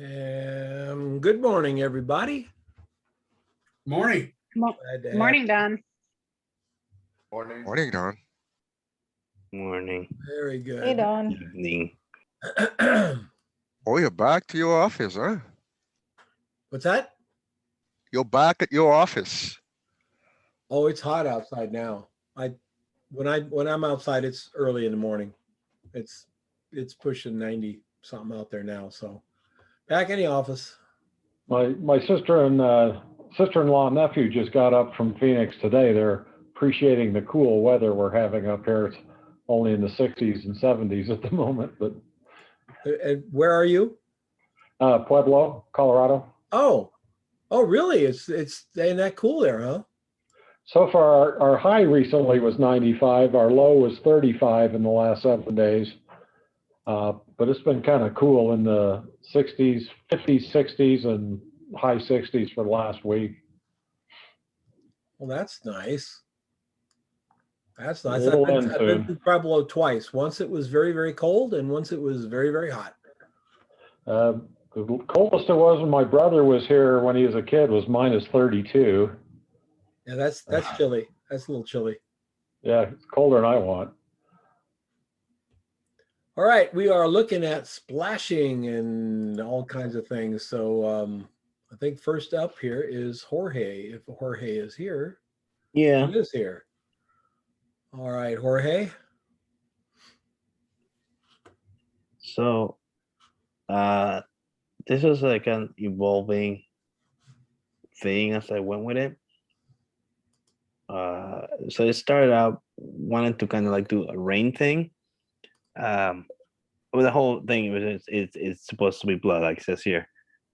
Good morning, everybody. Morning. Glad to have Morning, Don. Morning. Morning, Don. Morning, Very Hey, good. Don. evening. Oh, you're back to your office, huh? What's that? You're back at your office. Oh, it's hot outside now. When I'm outside, it's early in the morning. It's pushing 90 something out there now. So back in the office. My sister and sister-in-law and nephew just got up from Phoenix today. They're appreciating the cool weather we're having up here. It's only in the 60s and 70s at the moment, but And where are you? Pueblo, Colorado. Oh, really? It's staying that cool there, huh? So far, our high recently was 95. Our low was 35 in the last 7 days. But it's been kind of cool in the 60s, 50s, 60s, and high 60s for the last week. Well, that's nice. That's nice. It'll I've end been soon. to Pueblo twice. Once it was very, very cold, and once it was very, very hot. The coldest it was when my brother was here when he was a kid was minus 32. Yeah, that's chilly. That's a little chilly. Yeah, it's colder than I want. All right, we are looking at splashing and all kinds of things. So I think first up here is Jorge. If Jorge is here, Yeah, he is here. All right, Jorge. so this was like an evolving thing as I went with it. So it started out wanting to kind of like do a rain thing. Well, the whole thing was it's supposed to be blood, like it says here.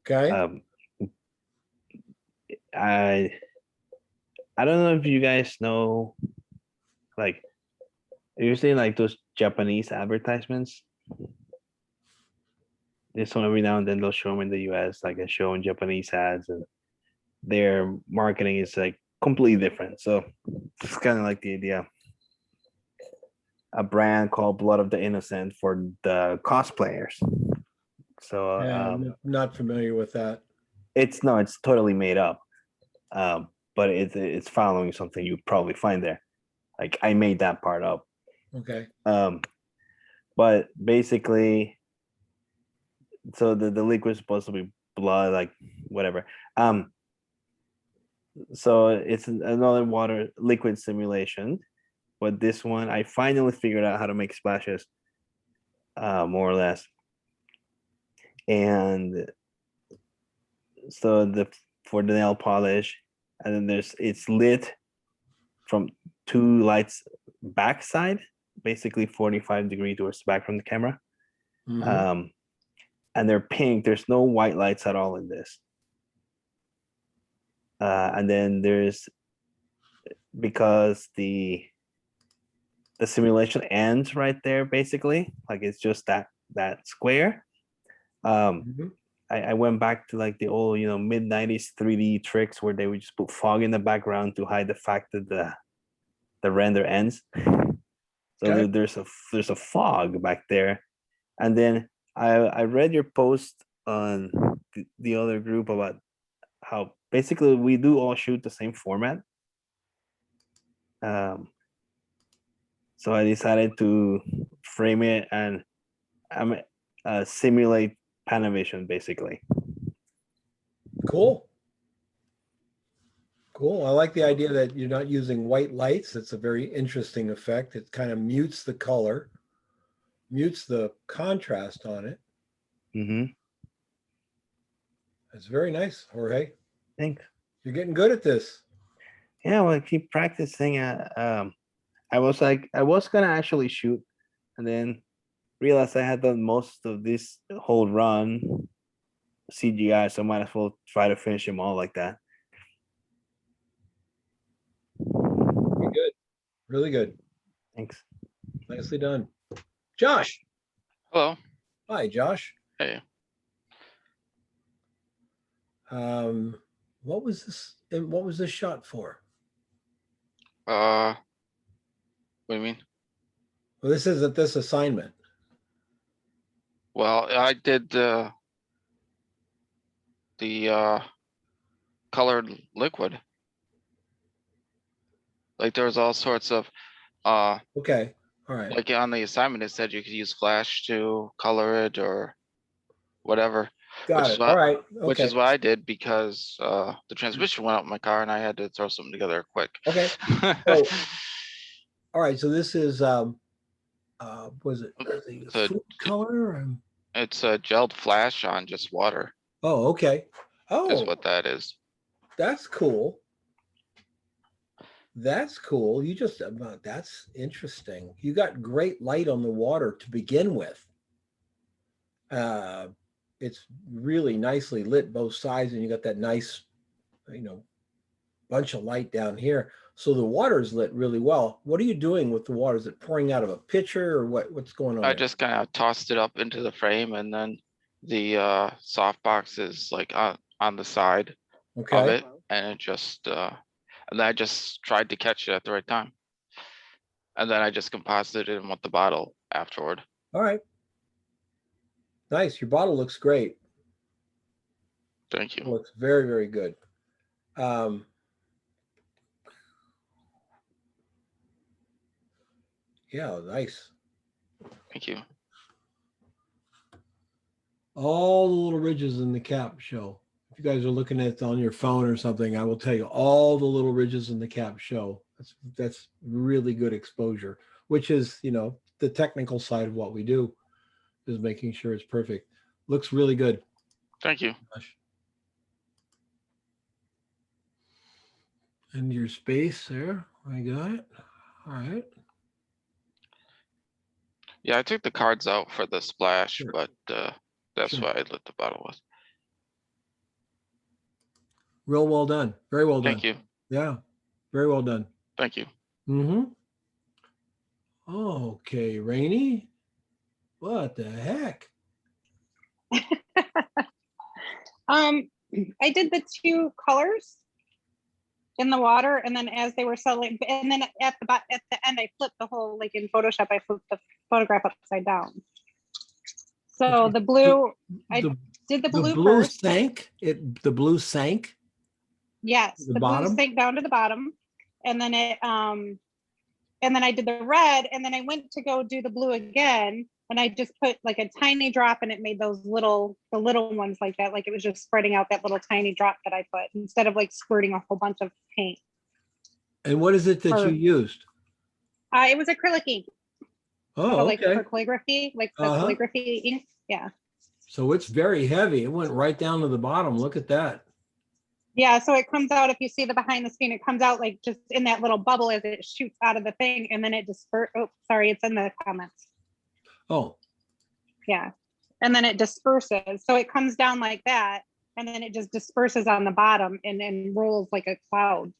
Okay. I don't know if you guys know, like, usually like those Japanese advertisements. This one every now and then they'll show them in the US, like a show in Japanese ads, and their marketing is like completely different. So it's kind of like the idea. A brand called Blood of the Innocent for the cosplayers. So Yeah, I'm not familiar with that. it's totally made up. But it's following something you probably find there. Like I made that part up. Okay. But basically, so the liquid's supposed to be blood, like whatever. So it's another water liquid simulation, but this one I finally figured out how to make splashes, more or less. And so for the nail polish, and then it's lit from two lights backside, basically 45 degrees towards the back from the camera. Mhm. And they're pink. There's no white lights at all in this. And then there's, because the simulation ends right there, basically, like it's just that square. Mhm. I went back to like the old, mid 90s 3D tricks where they would just put fog in the background to hide the fact that the render ends. So Okay. there's a fog back there. And then I read your post on the other group about how basically we do all shoot the same format. So I decided to frame it and simulate Panavision, basically. Cool. Cool. I like the idea that you're not using white lights. It's a very interesting effect. It kind of mutes the color, mutes the contrast on it. Mm-hmm. It's very nice, Jorge. Thanks. You're getting good at this. Yeah, well, I keep practicing. I was gonna actually shoot, and then realized I had done most of this whole run CGI, so I might as well try to finish them all like that. You're good. Really good. Thanks. Nicely done. Josh. Hello. Hi, Josh. Hey. What was this? And what was this shot for? What do you mean? Well, this isn't this assignment. Well, I did the colored liquid. Like there was all sorts of, Okay, all right. like on the assignment, it said you could use flash to color it or whatever. Got which is it. All what- right. Which Okay. is what I did because the transmission went out in my car and I had to throw something together quick. Okay. So- All right. So this is, was it the So- food color? It's a gelled flash on just water Oh, okay. is Oh, what that is. that's cool. That's cool. You just, that's interesting. You got great light on the water to begin with. It's really nicely lit both sides and you got that nice, bunch of light down here. So the water is lit really well. What are you doing with the water? Is it pouring out of a pitcher or what's going on I there? just kind of tossed it up into the frame and then the softbox is like on the side of Okay, it and it just and then I just tried to catch it at the right time. And then I just composited it in with the bottle afterward. all right. Nice. Your bottle looks great. Thank you. Looks very, very good. Yeah, nice. Thank you. All the little ridges in the cap show. If you guys are looking at it on your phone or something, I will tell you all the little ridges in the cap show. That's really good exposure, which is, the technical side of what we do is making sure it's perfect. Looks really good. Thank you. And your space there, I got it. All right. Yeah, I took the cards out for the splash, Sure. but that's Sure. why I lit the bottle with. Real well done. Very well done. Thank you. Yeah, very well done. Thank you. Mm-hmm. Okay, Rainey. What the heck? I did the two colors in the water, and then as they were selling, and then at the end, I flipped the whole, like in Photoshop, I flipped the photograph upside down. So Okay. the blue, I The, did the the blue blue first. sank. The blue sank. Yes, the the blue bottom? sank down to the bottom, and then and then I did the red, and then I went to go do the blue again, and I just put like a tiny drop, and it made the little ones like that, like it was just spreading out that little tiny drop that I put instead of like squirting a whole bunch of paint. And what is it that you Or- used? It was acrylic ink, Oh, like okay. for calligraphy, like the Uh-huh. calligraphy ink. Yeah, So it's very heavy. It went right down to the bottom. Look at that. yeah. So it comes out, if you see the behind the scene, it comes out like just in that little bubble as it shoots out of the thing, and then it disperses. Oh, sorry, it's in the comments. Oh, Yeah. And then it disperses. So it comes down like that, and then it just disperses on the bottom and then rolls like a cloud.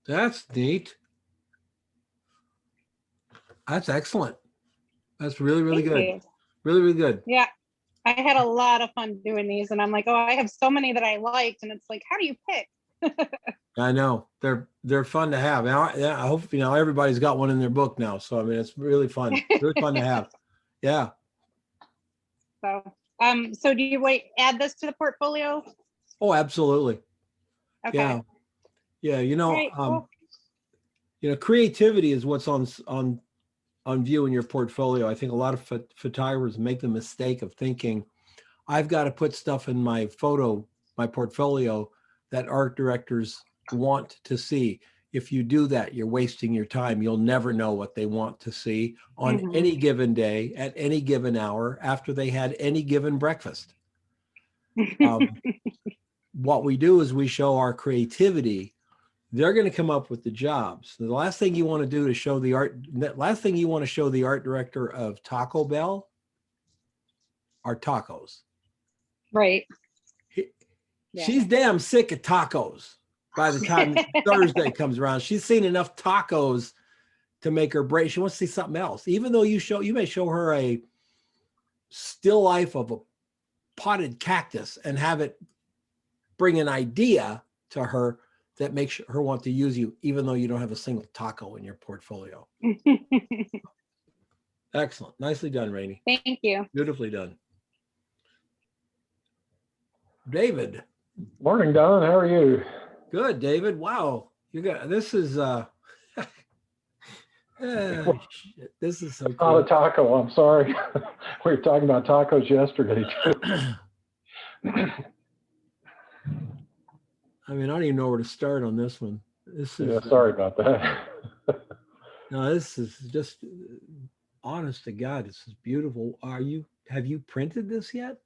that's neat. That's excellent. That's really, really Thank good. you. Really, really good. Yeah. I had a lot of fun doing these, and I'm like, oh, I have so many that I liked. And it's like, how do you pick? I know they're fun to have. I hope everybody's got one in their book now. So I mean, it's really fun. Really fun to have. Yeah. So do you add this to the portfolio? Oh, absolutely. Okay. Yeah. Yeah. All right, cool. Creativity is what's on view in your portfolio. I think a lot of photographers make the mistake of thinking, I've got to put stuff in my portfolio that art directors want to see. If you do that, you're wasting your time. You'll never know what they want to see on Mhm. any given day, at any given hour, after they had any given breakfast. What we do is we show our creativity. They're going to come up with the jobs. The last thing you want to do to show the art director of Taco Bell are tacos. Right. He- Yeah. She's damn sick of tacos by the time Thursday comes around. She's seen enough tacos to make her break. She wants to see something else. Even though you may show her a still life of a potted cactus and have it bring an idea to her that makes her want to use you, even though you don't have a single taco in your portfolio. Excellent. Nicely done, Rainey. Thank you. Beautifully done. David. Morning, Don. How are you? Good, David. Wow. You got this is shit, this is so Not a cool. taco. I'm sorry. We were talking about tacos yesterday too. I mean, I don't even know where to start on this one. This is Yeah, sorry about that. no, this is just honest to God, this is beautiful. Have you printed this yet?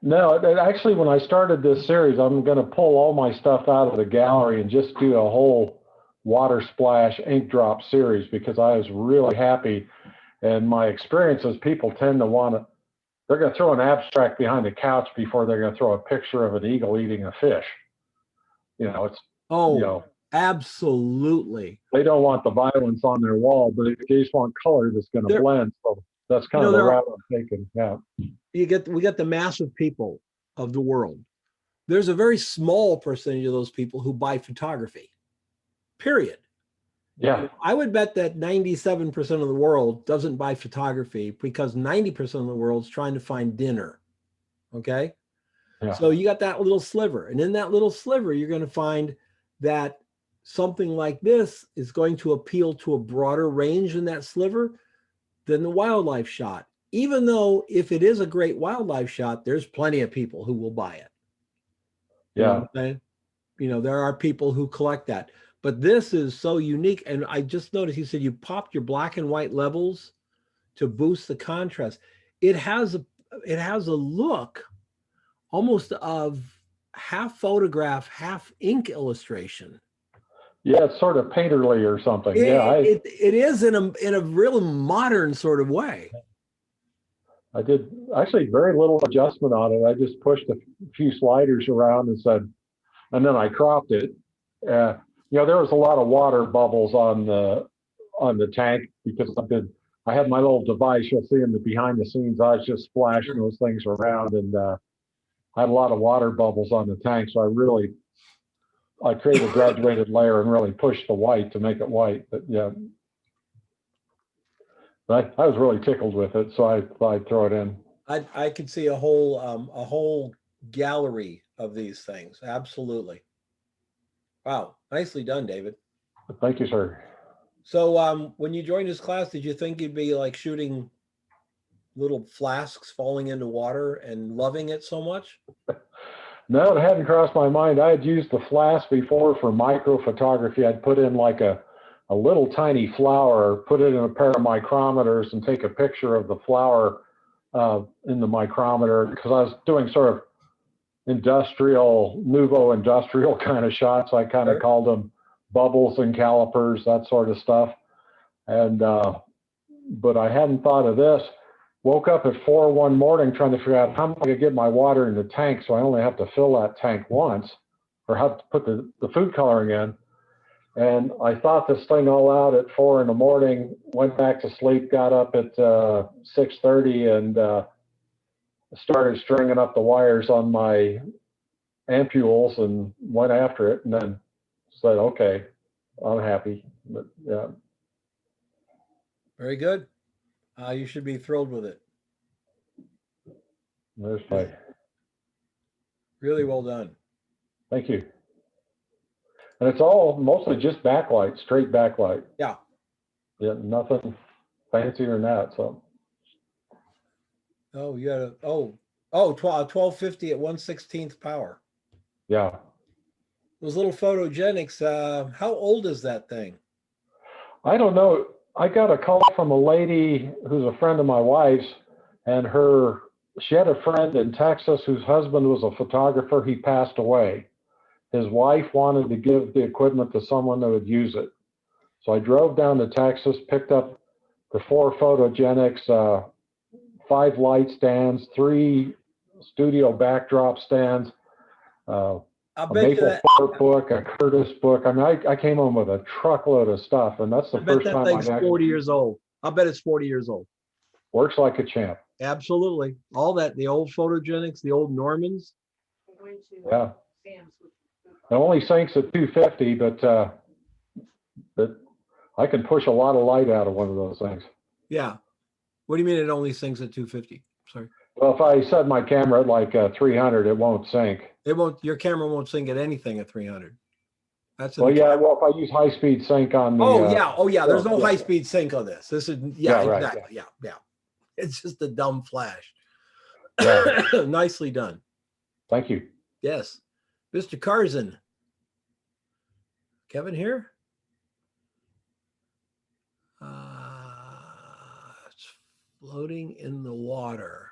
No, actually, when I started this series, I'm going to pull all my stuff out of the gallery and just do a whole water splash ink drop series because I was really happy. And my experience is people tend to want to, they're going to throw an abstract behind the couch before they're going to throw a picture of an eagle eating a fish. You know, it's, Oh, you know, absolutely. they don't want the violence on their wall, but they just want color that's going to There- blend. So that's kind You of know, the there are- route I'm taking. Yeah. We get the massive people of the world. There's a very small percentage of those people who buy photography. Period. Yeah. I would bet that 97% of the world doesn't buy photography because 90% of the world's trying to find dinner. Okay. Yeah. So you got that little sliver. And in that little sliver, you're going to find that something like this is going to appeal to a broader range in that sliver than the wildlife shot. Even though if it is a great wildlife shot, there's plenty of people who will buy it. You know Yeah. what I'm saying? You know, there are people who collect that. But this is so unique. And I just noticed you said you popped your black and white levels to boost the contrast. It has a look almost of half photograph, half ink illustration. Yeah, it's sort of painterly or something. Yeah, It is in a real modern sort of way. I did actually very little adjustment on it. I just pushed a few sliders around and said, and then I cropped it. You know, there was a lot of water bubbles on the tank because I had my little device. You'll see in the behind the scenes, I was just splashing those things around, and I had a lot of water bubbles on the tank. So I created a graduated layer and really pushed the white to make it white. But yeah, I was really tickled with it, so I thought I'd throw it in. I could see a whole gallery of these things. Absolutely. Wow, nicely done, David. Thank you, sir. So when you joined this class, did you think you'd be like shooting little flasks falling into water and loving it so much? No, it hadn't crossed my mind. I had used the flask before for micro photography. I'd put in like a little tiny flower, put it in a pair of micrometers and take a picture of the flower in the micrometer because I was doing sort of nouveau industrial kind of shots. I kind of Sure. called them bubbles and calipers, that sort of stuff. And, but I hadn't thought of this. Woke up at 4 one morning trying to figure out how am I going to get my water in the tank so I only have to fill that tank once, or how to put the food coloring in. And I thought this thing all out at 4 in the morning, went back to sleep, got up at 6:30 and started stringing up the wires on my ampules and went after it and then said, okay, I'm happy. But yeah. Very good. You should be thrilled with it. There's my, Really well done. thank you. And it's all mostly just backlight, straight backlight. Yeah. Yeah, nothing fancier than that. So Oh, you got a 1250 at 1/16th power. yeah. Those little photogenics. How old is that thing? I don't know. I got a call from a lady who's a friend of my wife's, and she had a friend in Texas whose husband was a photographer. He passed away. His wife wanted to give the equipment to someone that would use it. So I drove down to Texas, picked up the 4 photogenics, 5 light stands, 3 studio backdrop stands, I a bet you Maple that. Fort book, a Curtis book. I mean, I came home with a truckload of stuff, and that's the I bet first that time thing's I've 40 actually years old. I bet it's 40 years old. works like a champ. Absolutely. All that, the old photogenics, the old Normans. Yeah. It only sinks at 250, but I can push a lot of light out of one of those things. Yeah. What do you mean it only sinks at 250? Sorry. Well, if I set my camera at like 300, it won't sync. It won't, your camera won't sync at anything at 300. That's in Well, the yeah, camera. well, if I use high-speed sync on the. Oh, yeah, there's no yeah. high-speed sync on this. This is, Yeah, yeah, right, yeah. exactly, yeah. It's just a dumb flash. Yeah. Nicely done. Thank you. Yes. Mr. Carzan. Kevin here? It's floating in the water.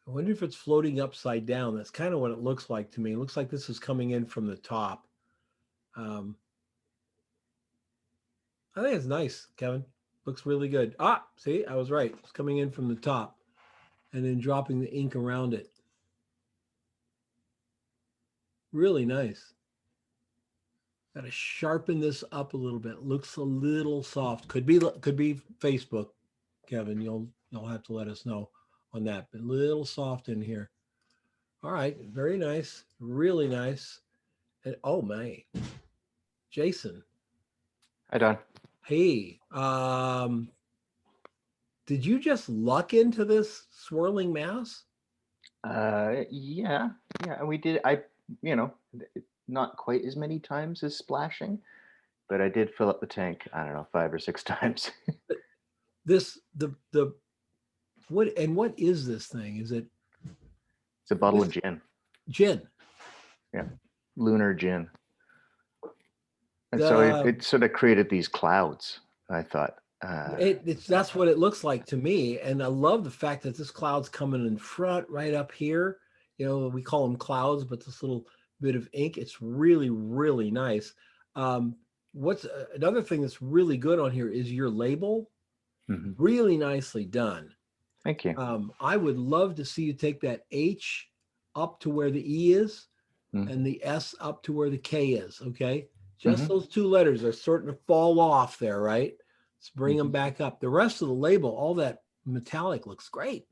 I wonder if it's floating upside down. That's kind of what it looks like to me. It looks like this is coming in from the top. I think it's nice, Kevin. Looks really good. Ah, see, I was right. It's coming in from the top and then dropping the ink around it. Really nice. Got to sharpen this up a little bit. Looks a little soft. Could be Facebook, Kevin. You'll have to let us know on that. But a little soft in here. All right, very nice. Really nice. And oh my, Jason. Hi, Don. Hey, did you just luck into this swirling mass? Yeah, we did. Not quite as many times as splashing, but I did fill up the tank, I don't know, 5 or 6 times. What is this thing? Is it It's a bottle of gin, gin? lunar gin. And so it sort of created these clouds, I thought. That's what it looks like to me. And I love the fact that this cloud's coming in front right up here. You know, we call them clouds, but this little bit of ink, it's really, really nice. What's another thing that's really good on here is your label. Mhm. Really nicely done. Thank you. I would love to see you take that H up to where the E is Mhm. and the S up to where the K is. Okay. Just those 2 letters are starting to fall off there, right? Let's bring them back up. The rest of the label, all that metallic looks great.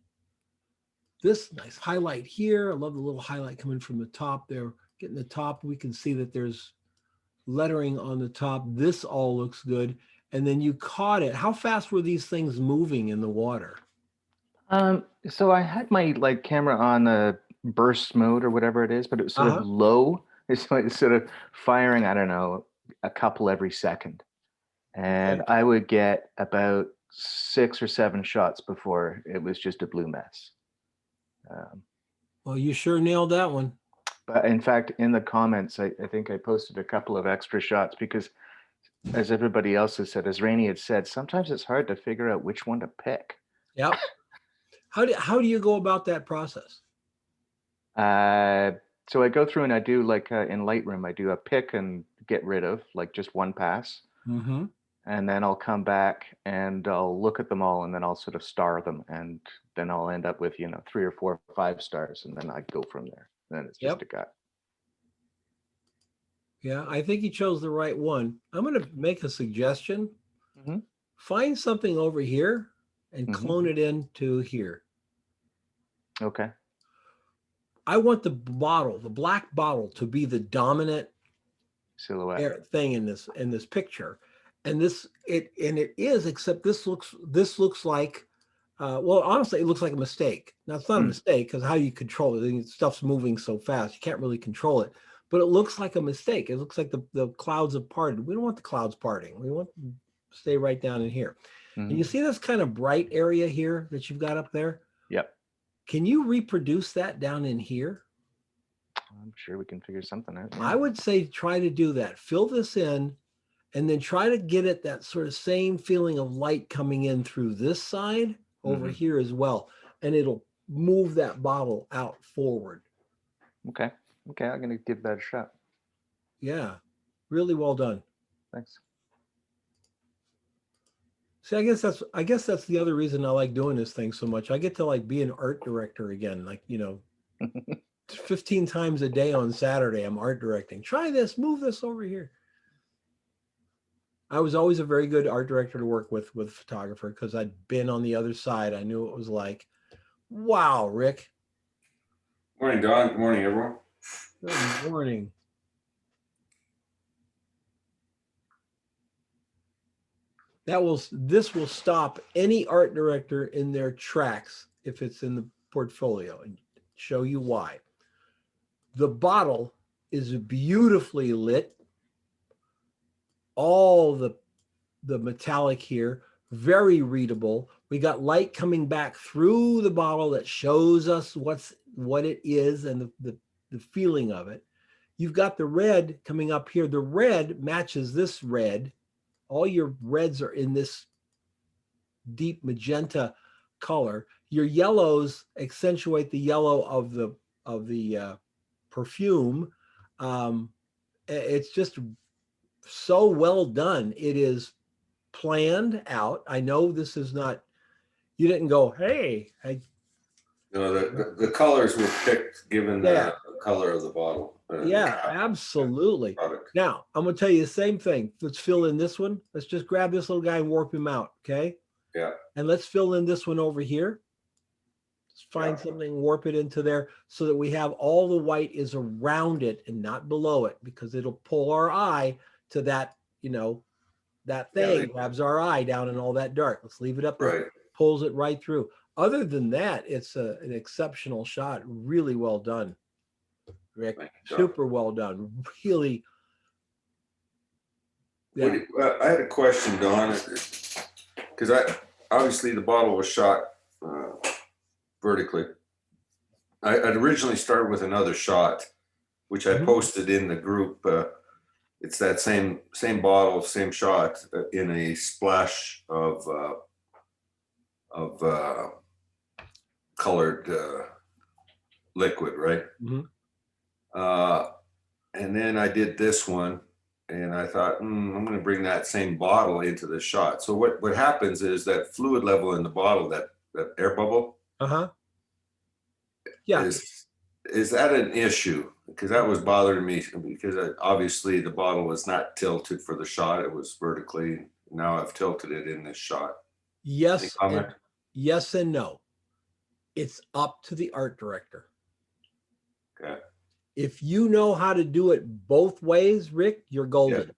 This nice highlight here. I love the little highlight coming from the top there. Getting the top, we can see that there's lettering on the top. This all looks good. And then you caught it. How fast were these things moving in the water? So I had my camera on a burst mode or whatever it is, but it was sort Uh-huh. of low. It's like sort of firing, I don't know, a couple every second. And Okay. I would get about 6 or 7 shots before it was just a blue mess. Well, you sure nailed that one. But in fact, in the comments, I think I posted a couple of extra shots because, as everybody else has said, as Rainey had said, sometimes it's hard to figure out which one to pick. Yep. How do you go about that process? So I go through and I do in Lightroom, I do a pick and get rid of, just one pass. Mm-hmm. And then I'll come back and I'll look at them all and then I'll sort of star them. And then I'll end up with, 3 or 4 or 5 stars. And then I go from there. Then it's just Yep. a gut. Yeah, I think you chose the right one. I'm going to make a suggestion. Mhm. Find something over here and Mhm. clone it into here. Okay. I want the black bottle, to be the dominant Silhouette. thing in this picture. And it is, except this looks like, well, honestly, it looks like a mistake. Now it's not a mistake because how do you control it? Stuff's moving so fast, you can't really control it. But it looks like a mistake. It looks like the clouds have parted. We don't want the clouds parting. We want them to stay right down in here. And you see this kind of bright area here that you've got up there? Yep. Can you reproduce that down in here? I'm sure we can figure something out. I would say try to do that. Fill this in and then try to get it that sort of same feeling of light coming in through this side over here as well. And it'll move that bottle out forward. Okay. I'm going to give that a shot. Yeah, really well done. Thanks. See, I guess that's the other reason I like doing this thing so much. I get to be an art director again, 15 times a day on Saturday, I'm art directing. Try this, move this over here. I was always a very good art director to work with photographer because I'd been on the other side. I knew what it was like. Wow, Rick. Morning, Don. Good morning, everyone. Good morning. this will stop any art director in their tracks if it's in the portfolio, and show you why. The bottle is beautifully lit. All the metallic here, very readable. We got light coming back through the bottle that shows us what it is and the feeling of it. You've got the red coming up here. The red matches this red. All your reds are in this deep magenta color. Your yellows accentuate the yellow of the perfume. It's just so well done. It is planned out. I know this is not, you didn't go, hey, No, the colors were picked given Yeah. the color of the bottle. yeah, absolutely. Product. Now, I'm going to tell you the same thing. Let's fill in this one. Let's just grab this little guy and warp him out. Okay. Yeah. And let's fill in this one over here. Let's find Yeah. something, warp it into there so that we have all the white is around it and not below it, because it'll pull our eye to that, that Yeah, thing they- grabs our eye down in all that dark. Let's leave it up there. Right. Pulls it right through. Other than that, it's an exceptional shot. Really well done, Rick. Thank you, John. Super well done. Really. Yeah. I had a question, Don, because obviously the bottle was shot vertically. I'd originally started with another shot, which I Mhm. posted in the group. It's that same bottle, same shot in a splash of colored liquid, right? Mhm. And then I did this one, and I thought, I'm going to bring that same bottle into the shot. So what happens is that fluid level in the bottle, that air bubble, Uh-huh. Yeah. is that an issue? Because that was bothering me, because obviously the bottle was not tilted for the shot. It was vertically. Now I've tilted it in this shot. Any Yes. comment? Yes and no. It's up to the art director. Okay. If you know how to do it both ways, Rick, you're golden.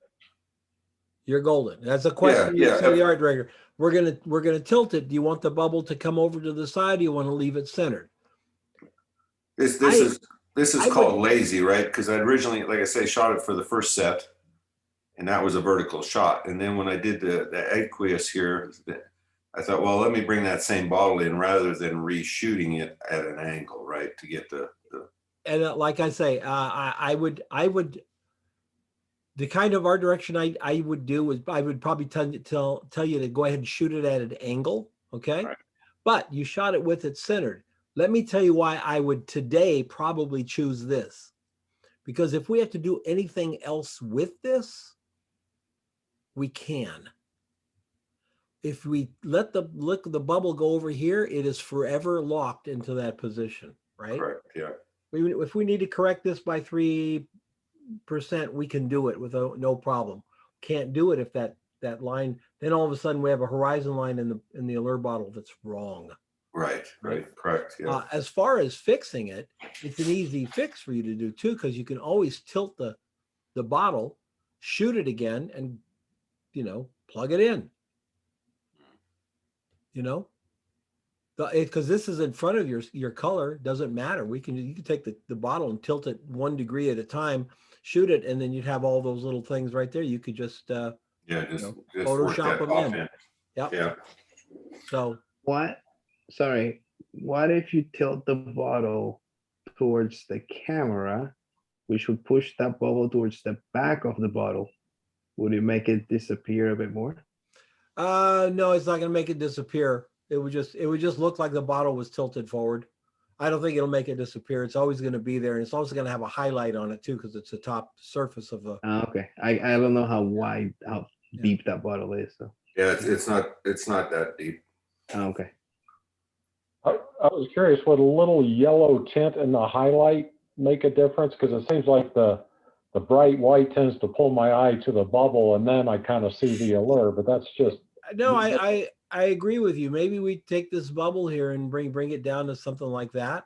You're golden. That's a question you yeah. say to the art director. We're gonna tilt it. Do you want the bubble to come over to the side? Do you want to leave it centered? This is I called lazy, right? Because I originally, like I say, shot it for the first set, and that was a vertical shot. And then when I did the aqueous here, I thought, well, let me bring that same bottle in rather than reshooting it at an angle, right? To get the And like I say, I would, the kind of art direction I would do is I would probably tell you to go ahead and shoot it at an angle, okay? Right. But you shot it with it centered. Let me tell you why I would today probably choose this. Because if we have to do anything else with this, we can. If we let the bubble go over here, it is forever locked into that position, right? correct, yeah. If we need to correct this by 3%, we can do it with no problem. Can't do it if that line, then all of a sudden we have a horizon line in the allure bottle that's wrong. Right, correct, yeah. As far as fixing it, it's an easy fix for you to do too, because you can always tilt the bottle, shoot it again, and plug it in. Because this is in front of your color, doesn't matter. You can take the bottle and tilt it 1 degree at a time, shoot it, and then you'd have all those little things right there. You could just Just work Photoshop that them off in. Yep. Yeah, So What if you tilt the bottle towards the camera, which would push that bubble towards the back of the bottle? Would it make it disappear a bit more? no, it's not going to make it disappear. It would just look like the bottle was tilted forward. I don't think it'll make it disappear. It's always going to be there, and it's also going to have a highlight on it too, because it's the top surface of the. Okay, I don't know how deep that bottle is. So yeah, it's not that deep. okay. I was curious, would a little yellow tint in the highlight make a difference? Because it seems like the bright white tends to pull my eye to the bubble, and then I kind of see the allure. But that's just No, I agree with you. Maybe we take this bubble here and bring it down to something like that.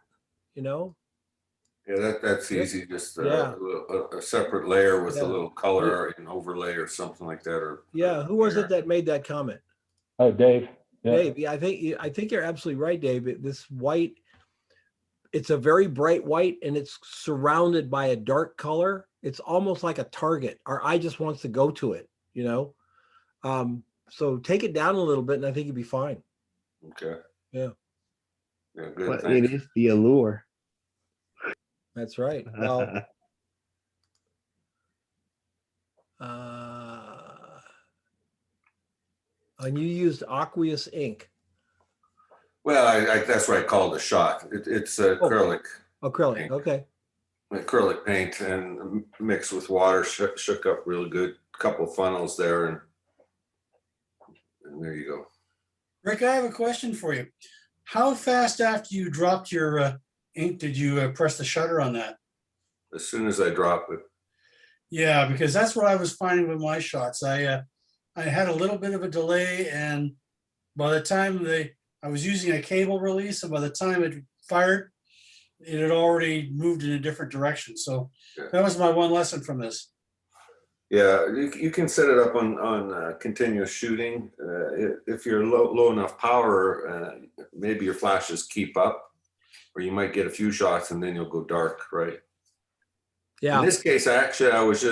Yeah, that's Yeah. easy, just Yeah. a separate layer with a Yeah. little color and overlay or something like that, or. Yeah, who was it that made that comment? Oh, Dave. Yeah. Dave, yeah, I think you're absolutely right, Dave. This white, it's a very bright white and it's surrounded by a dark color. It's almost like a target. Our eye just wants to go to it, you know? So take it down a little bit and I think you'll be fine. Okay. Yeah. Yeah, good, But it thanks. is the allure. That's right. Well, and you used aqueous ink, Well, that's what I call the shot. It's acrylic acrylic. Okay. paint and mixed with water, shook up real good. Couple funnels there, and there you go. Rick, I have a question for you. How fast after you dropped your ink did you press the shutter on that? As soon as I drop it. Yeah, because that's what I was finding with my shots. I had a little bit of a delay, and by the time I was using a cable release, and by the time it fired, it had already moved in a different direction. So Yeah. that was my one lesson from this. Yeah, you can set it up on continuous shooting. If you're low enough power, maybe your flashes keep up, or you might get a few shots and then you'll go dark, right? Yeah. In this case, actually, I was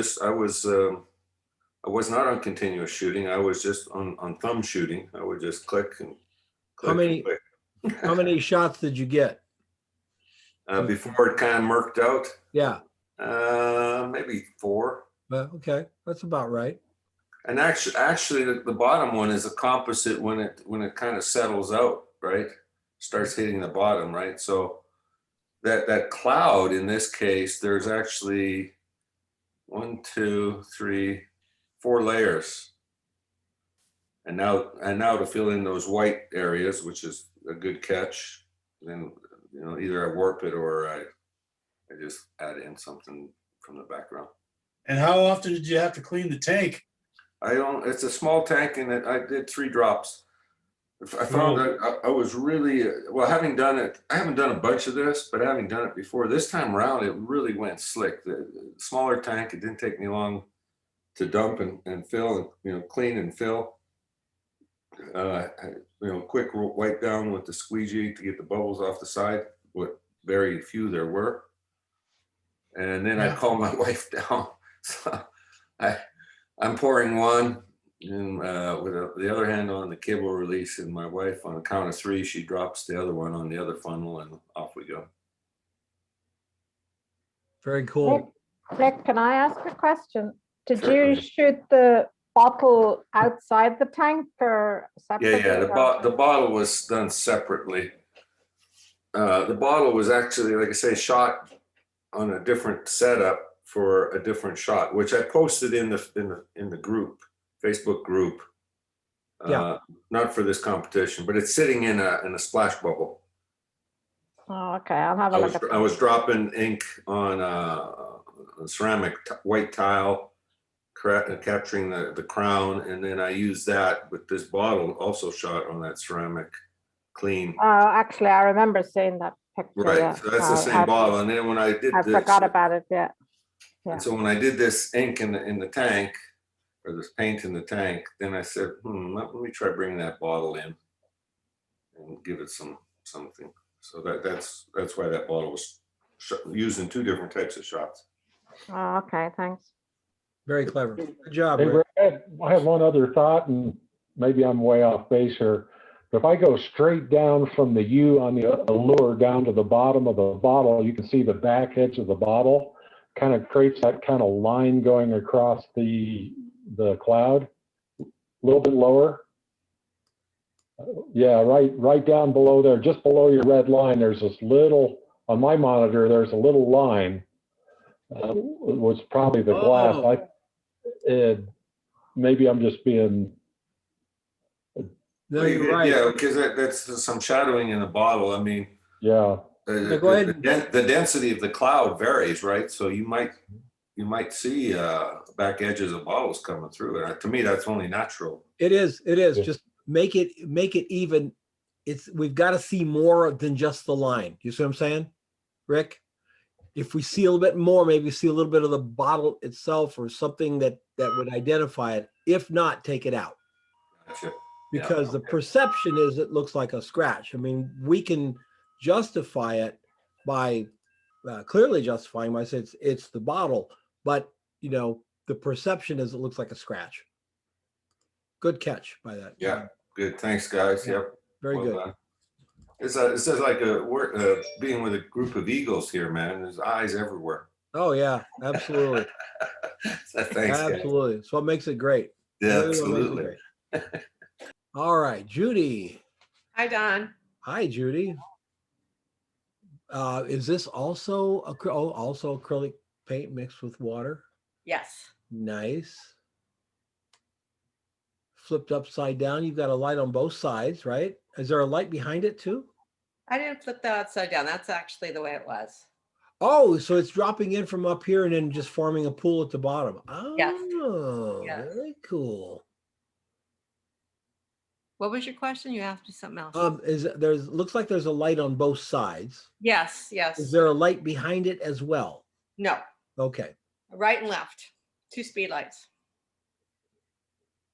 not on continuous shooting. I was just on thumb shooting. I would just click and click. How many- and click. How many shots did you get? Before it kind of murked out? Yeah. Maybe 4. Well, okay. That's about right. And actually, the bottom one is a composite when it kind of settles out, right? Starts hitting the bottom, right? So that cloud in this case, there's actually 1, 2, 3, 4 layers. And now to fill in those white areas, which is a good catch, then either I warp it or I just add in something from the background. And how often did you have to clean the tank? It's a small tank and I did 3 drops. I found that I was really, well, having done it, I haven't done a bunch of this, but having done it before, this time around, it really went slick. The smaller tank, it didn't take me long to dump and fill and, clean and fill. Quick wipe down with the squeegee to get the bubbles off the side, what very few there were. And then I call my wife down. So I'm pouring one and with the other hand on the cable release, and my wife on the count of 3, she drops the other one on the other funnel and off we go. Very cool. Rick, can I ask a question? Did Certainly. you shoot the bottle outside the tank or separately? Yeah. The bottle was done separately. The bottle was actually, like I say, shot on a different setup for a different shot, which I posted in the group, Facebook group. Yeah. Not for this competition, but it's sitting in a splash bubble. Oh, okay, I'll have a look at I was dropping ink on a ceramic white tile, capturing the crown, and then I used that with this bottle also shot on that ceramic clean. actually, I remember seeing that picture. Right, yeah. so that's the same bottle. And then when I did I this, forgot about it, yeah. and so when I did this ink in the tank, or this paint in the tank, then I said, let me try bringing that bottle in and give it something. So that's why that bottle was used in 2 different types of shots. Oh, okay, thanks. Very clever. Good job, Hey, Rick. Rick, I have one other thought, and maybe I'm way off base here. But if I go straight down from the U on the allure down to the bottom of the bottle, you can see the back edge of the bottle kind of creates that kind of line going across the cloud, a little bit lower. Yeah, right down below there, just below your red line, there's this little, on my monitor, there's a little line. Was probably the glass. Oh. Maybe I'm just being. No, you're right. Yeah, because that's some shadowing in the bottle. I mean, Yeah. Go ahead. The density of the cloud varies, right? So you might see back edges of bottles coming through. And to me, that's only natural. It is. Yeah. Just make it even. We've got to see more than just the line. You see what I'm saying, Rick? if we see a little bit more, maybe see a little bit of the bottle itself or something that would identify it. If not, take it out. Gotcha. Yeah, Because the okay. perception is it looks like a scratch. I mean, we can justify it by clearly justifying by saying it's the bottle, but you know, the perception is it looks like a scratch. Good catch by that. Yeah, good. Thanks, guys. Yeah. Yep. Very Well good. done. It's like being with a group of eagles here, man. There's eyes everywhere. Oh yeah, absolutely. So thanks, guys. Absolutely. It's what makes it great. Yeah, Really what makes it absolutely. great. All right, Judy. Hi, Don. Hi, Judy. Is this also also acrylic paint mixed with water? Yes. Nice. Flipped upside down. You've got a light on both sides, right? Is there a light behind it too? I didn't flip that upside down. That's actually the way it was. Oh, so it's dropping in from up here and then just forming a pool at the bottom. Yes. Oh, Yes. very cool. What was your question? You asked me something else. Looks like there's a light on both sides. Yes, yes. Is there a light behind it as well? No, Okay, right and left. 2 speed lights.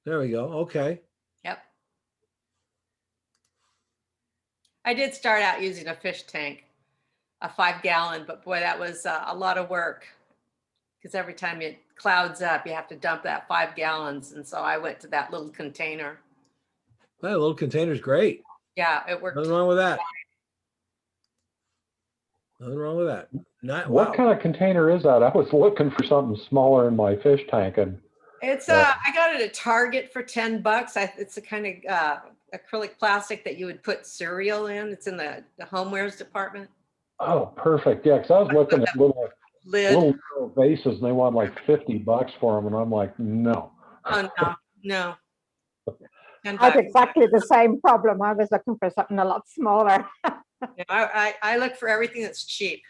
there we go. Okay. Yep. I did start out using a fish tank, a 5-gallon, but boy, that was a lot of work. Because every time it clouds up, you have to dump that 5 gallons. And so I went to that little container. That little container's great. Yeah, it worked. Nothing wrong with that. Nothing wrong with that. Not What wow. kind of container is that? I was looking for something smaller in my fish tank and It's Yeah. I got it at Target for $10. It's a kind of acrylic plastic that you would put cereal in. It's in the homewares department. oh, perfect. Yeah, because I was looking at little Lid. vases and they want like $50 for them, and I'm like, no. Oh no, no. $10. I had exactly the same problem. I was looking for something a lot smaller. Yeah, I look for everything that's cheap.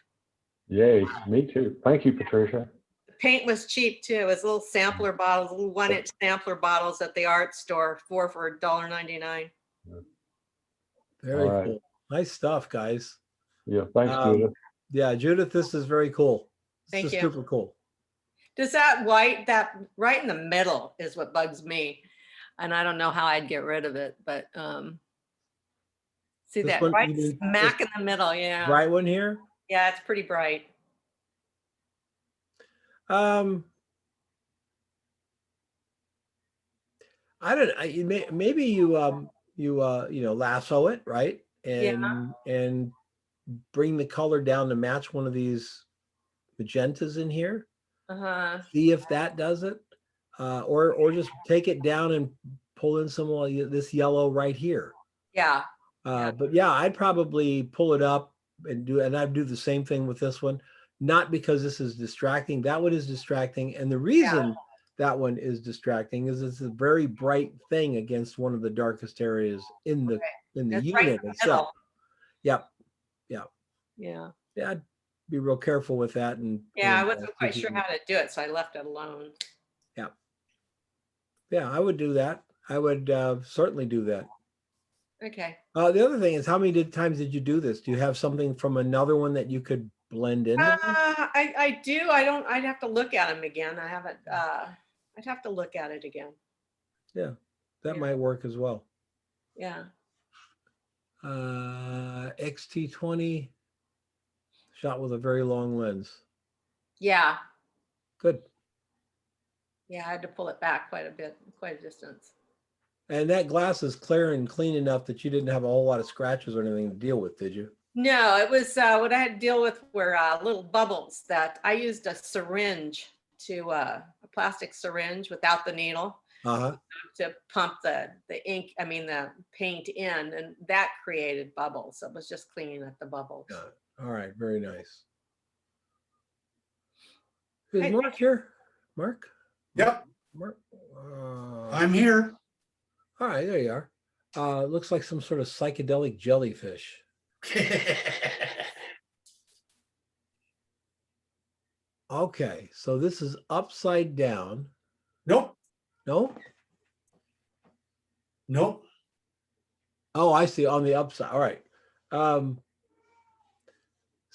Yay, me too. Thank you, Patricia. The paint was cheap too. It was little sampler bottles, little 1-inch sampler bottles at the art store, for $1.99. Very All right. cool. Nice stuff, guys. Yeah, thanks, Judith. Yeah, Judith, this is very cool. This Thank is you. super cool. Does that white, that right in the middle is what bugs me. And I don't know how I'd get rid of it, but see This that one, right you mean smack in the middle, yeah. Right one here. Yeah, it's pretty bright. I don't. Maybe you you know, lasso it, right, and bring the color down to match one of these magentas in here. Uh-huh. See if that does it, or just take it down and pull in some of this yellow right here. Yeah. But yeah, I'd probably pull it up and I'd do the same thing with this one. Not because this is distracting. That one is distracting, and the reason that one is distracting is it's a very bright thing against one of the darkest areas in the That's unit right in the itself. middle. Yep. Yeah. Yeah, I'd be real careful with that. And Yeah, I and, wasn't quite keep sure it- how to do it, so I left it alone. Yeah, I would do that. I would certainly do that. Okay. The other thing is, how many times did you do this? Do you have something from another one that you could blend in? I do. I'd have to look at them again. I haven't, I'd have to look at it again. Yeah, that Yeah. might work as well. Yeah. XT20 shot with a very long lens. Yeah. Good. Yeah, I had to pull it back quite a bit, quite a distance. And that glass is clear and clean enough that you didn't have a whole lot of scratches or anything to deal with, did you? No, it was what I had to deal with were little bubbles that I used a syringe to a plastic syringe without the needle Uh-huh. to pump the ink, the paint in, and that created bubbles. So it was just cleaning up the bubbles. Got it. All right, very nice. Is Hey, Mark here? Mark? Yep, Mark? I'm here. All right, there you are. Looks like some sort of psychedelic jellyfish. Okay, so this is upside down. Nope, No? nope. Oh, I see, on the upside. All right.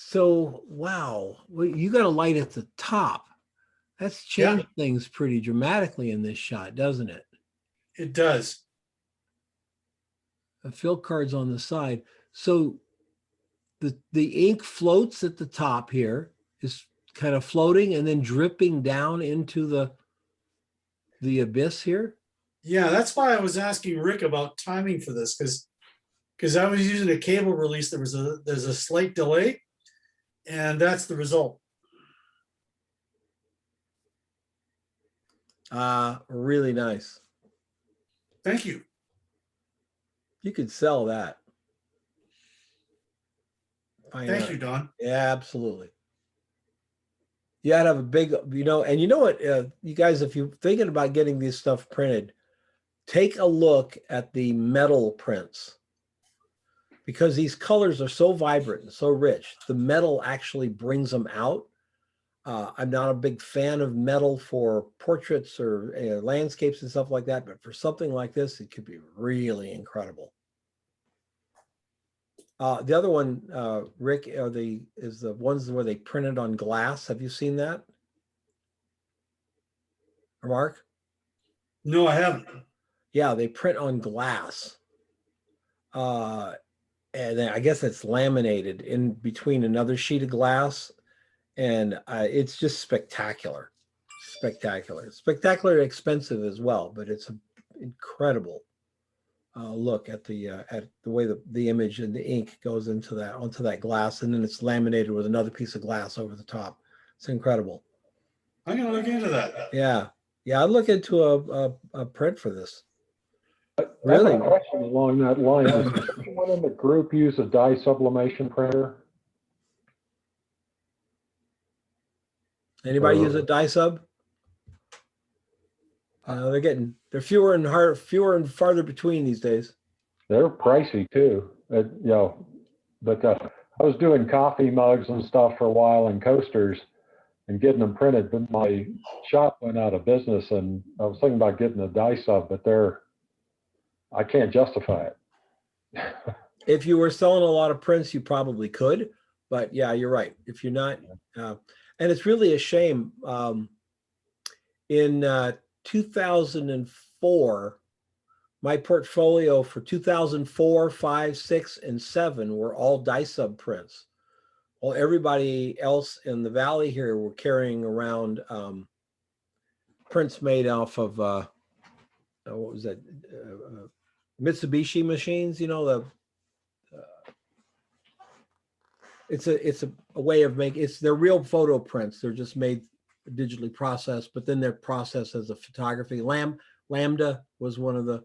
So, wow, well, you got a light at the top. That's Yeah. changed things pretty dramatically in this shot, doesn't it? It does. A fill card's on the side. So the ink floats at the top here, is kind of floating and then dripping down into the abyss here. Yeah, that's why I was asking Rick about timing for this, because I was using a cable release. There's a slight delay, and that's the result. Really nice. Thank you. You could sell that. Find Thank out. you, Don. Yeah, absolutely. You gotta have a big, and you know what, you guys, if you're thinking about getting this stuff printed, take a look at the metal prints, because these colors are so vibrant and so rich. The metal actually brings them out. I'm not a big fan of metal for portraits or landscapes and stuff like that, but for something like this, it could be really incredible. The other one, Rick, is the ones where they printed on glass. Have you seen that? Or Mark? No, I haven't. Yeah, they print on glass. And then I guess it's laminated in between another sheet of glass. And it's just spectacular. Spectacular expensive as well, but it's an incredible look at the way the image and the ink goes onto that glass, and then it's laminated with another piece of glass over the top. It's incredible. I'm gonna look into that. Yeah, I'd look into a print for this. Really? I Really? have a question along that line. Does anyone in the group use a dye sublimation printer? Anybody use a dye sub? They're fewer and farther between these days. They're pricey too, but I was doing coffee mugs and stuff for a while and coasters and getting them printed, but my shop went out of business and I was thinking about getting a dye sub, but I can't justify it. If you were selling a lot of prints, you probably could, but yeah, you're right. If you're not, and it's really a shame. In 2004, my portfolio for 2004, 5, 6, and 7 were all dye sub prints. Well, everybody else in the valley here were carrying around prints made off of what was that? Mitsubishi machines. It's a way of making. They're real photo prints. They're just made digitally processed, but then they're processed as a photography. Lambda was one of the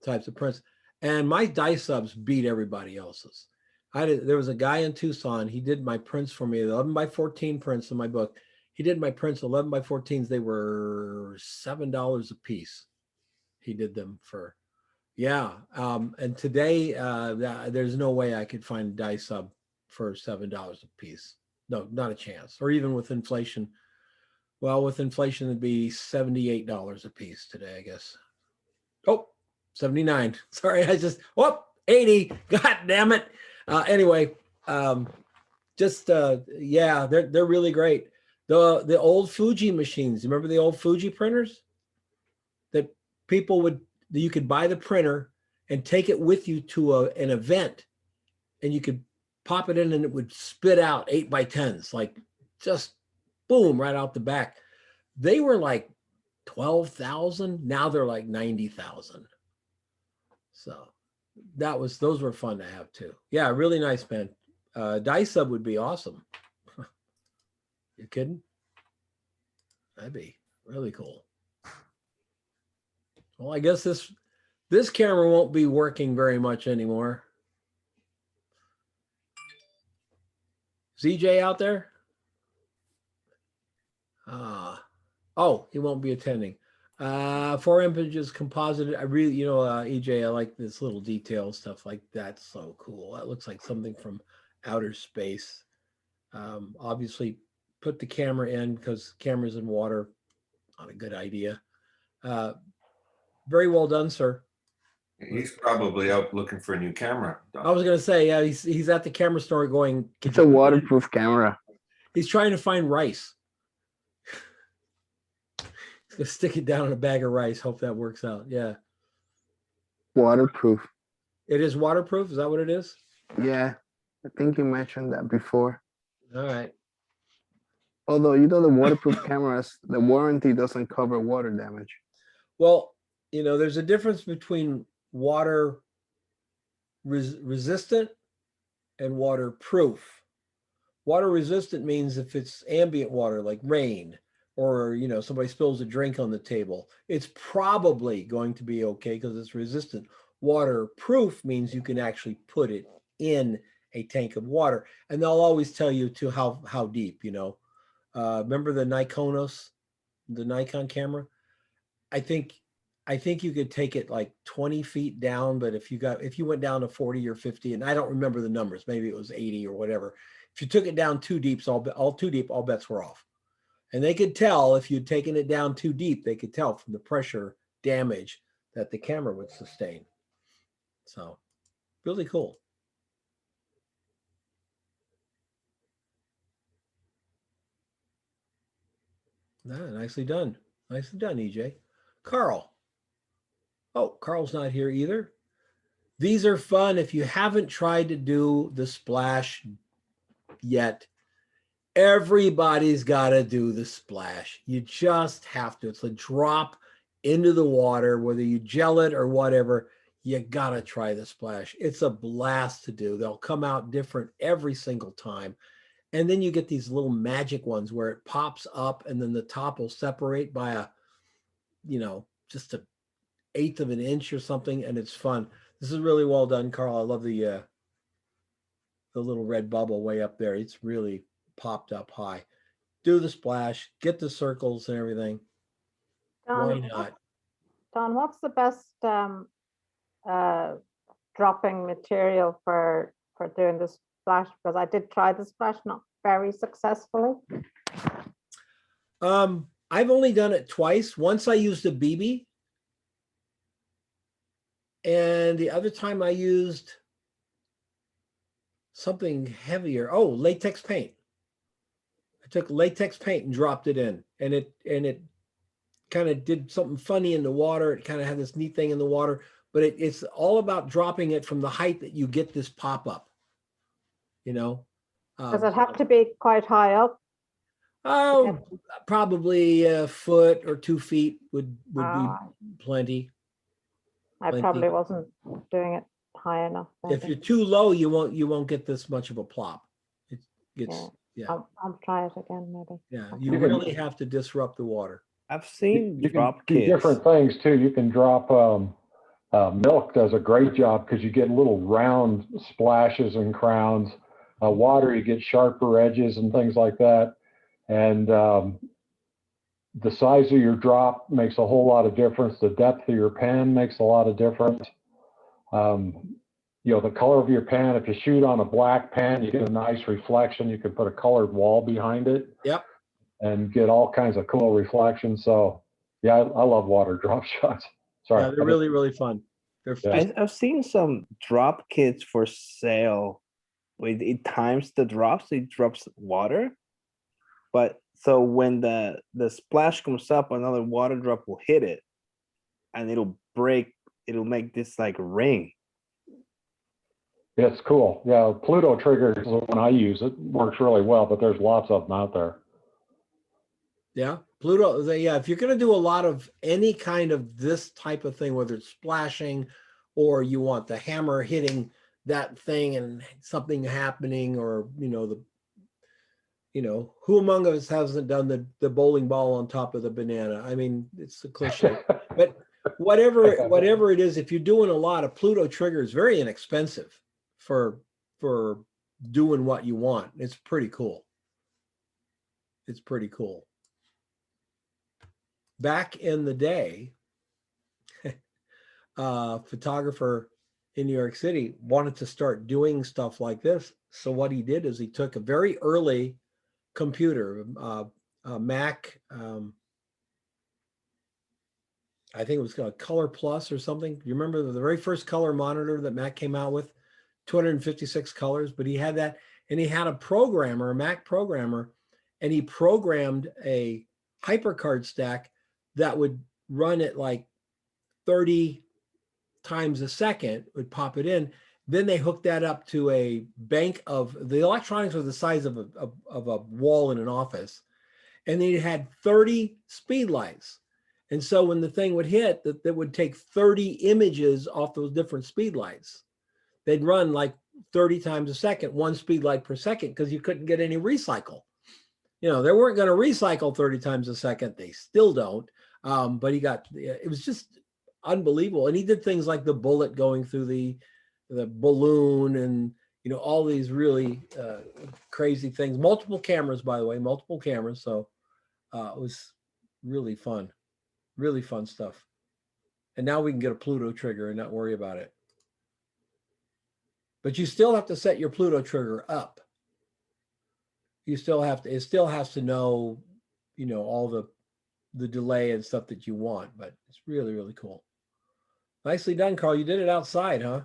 types of prints, and my dye subs beat everybody else's. There was a guy in Tucson. He did my prints for me, 11 by 14 prints in my book. He did my prints 11 by 14s. They were $7 a piece. He did them for, yeah. And today, there's no way I could find a dye sub for $7 a piece. No, not a chance. Or even with inflation. Well, with inflation, it'd be $78 a piece today, I guess. Oh, 79. Sorry, 80. God damn it. Anyway, yeah, they're really great. The old Fuji machines. Remember the old Fuji printers? That you could buy the printer and take it with you to an event, and you could pop it in and it would spit out 8 by 10s, like just boom, right out the back. They were like 12,000. Now they're like 90,000. So those were fun to have too. Yeah, really nice, man. Dye sub would be awesome. You kidding? That'd be really cool. Well, I guess this camera won't be working very much anymore. ZJ out there? Oh, he won't be attending. 4 images composited. I really, EJ, I like this little detail stuff like that. So cool. That looks like something from outer space. Obviously put the camera in because cameras in water, not a good idea. Very well done, sir. He's probably out looking for a new camera. I was gonna say, yeah, he's at the camera store going. It's a waterproof camera. He's trying to find rice. He's gonna stick it down in a bag of rice. Hope that works out. Yeah, Waterproof. it is waterproof. Is that what it is? Yeah, I think you mentioned that before. All right. Although, you know, the waterproof cameras, the warranty doesn't cover water damage. Well, you know, there's a difference between water resistant and waterproof. Water resistant means if it's ambient water like rain, or, you know, somebody spills a drink on the table, it's probably going to be okay because it's resistant. Waterproof means you can actually put it in a tank of water, and they'll always tell you to how deep, you know. Remember the Nikonos, the Nikon camera? I think you could take it like 20 feet down, but if you went down to 40 or 50, and I don't remember the numbers, maybe it was 80 or whatever. If you took it down too deep, all too deep, all bets were off. And they could tell if you'd taken it down too deep, they could tell from the pressure damage that the camera would sustain. So really cool. Nicely done. Nicely done, EJ. Carl. Oh, Carl's not here either. These are fun. If you haven't tried to do the splash yet, everybody's got to do the splash. You just have to. It's a drop into the water, whether you gel it or whatever. You got to try the splash. It's a blast to do. They'll come out different every single time. And then you get these little magic ones where it pops up and then the top will separate by a, you know, just a 1/8 of an inch or something. And it's fun. This is really well done, Carl. I love the little red bubble way up there. It's really popped up high. Do the splash, get the circles and everything. Why not? Don, what's the best dropping material for doing this splash? Because I did try the splash, not very successfully. I've only done it twice. Once I used a BB, and the other time I used something heavier. Oh, latex paint. I took latex paint and dropped it in, and it kind of did something funny in the water. It kind of had this neat thing in the water, but it's all about dropping it from the height that you get this pop up. You know, Does it have to be quite high up? Oh, probably a foot or 2 feet would be plenty. I plenty. probably wasn't doing it high enough. If maybe. you're too low, you won't get this much of a plop. It gets yeah. I'll try it again maybe. Yeah, you really have to disrupt the water. I've seen You can drop do kits. different things too. You can drop, milk does a great job because you get little round splashes and crowns. Water, you get sharper edges and things like that. And the size of your drop makes a whole lot of difference. The depth of your pen makes a lot of difference. You know, the color of your pen, if you shoot on a black pen, you get a nice reflection. You can put a colored wall behind it. Yep. And get all kinds of cool reflections. So yeah, I love water drop shots. Sorry. Yeah, they're really, really fun. They're Yeah. I've seen some drop kits for sale. It times the drops, it drops water. But so when the splash comes up, another water drop will hit it and it'll make this like ring. It's cool. Yeah, Pluto trigger is the one I use. It works really well, but there's lots of them out there. Yeah, Pluto. Yeah, if you're going to do a lot of any kind of this type of thing, whether it's splashing or you want the hammer hitting that thing and something happening, or who among us hasn't done the bowling ball on top of the banana? I mean, it's a cliche, but whatever it is, if you're doing a lot of Pluto trigger, is very inexpensive for doing what you want. It's pretty cool. It's pretty cool. Back in the day, a photographer in New York City wanted to start doing stuff like this. So what he did is he took a very early computer, Mac. I think it was called Color Plus or something. You remember the very first color monitor that Mac came out with? 256 colors, but he had that, and he had a programmer, a Mac programmer, and he programmed a HyperCard stack that would run at like 30 times a second, would pop it in. Then they hooked that up to a bank of the electronics was the size of a wall in an office. And they had 30 speed lights. And so when the thing would hit, that would take 30 images off those different speed lights. They'd run like 30 times a second, one speed light per second, because you couldn't get any recycle. You know, they weren't going to recycle 30 times a second. They still don't. But it was just unbelievable. And he did things like the bullet going through the balloon and, you know, all these really crazy things. Multiple cameras, by the way, multiple cameras. So it was really fun stuff. And now we can get a Pluto trigger and not worry about it. But you still have to set your Pluto trigger up. You still have to, it still has to know, you know, all the delay and stuff that you want, but it's really, really cool. Nicely done, Carl. You did it outside, huh?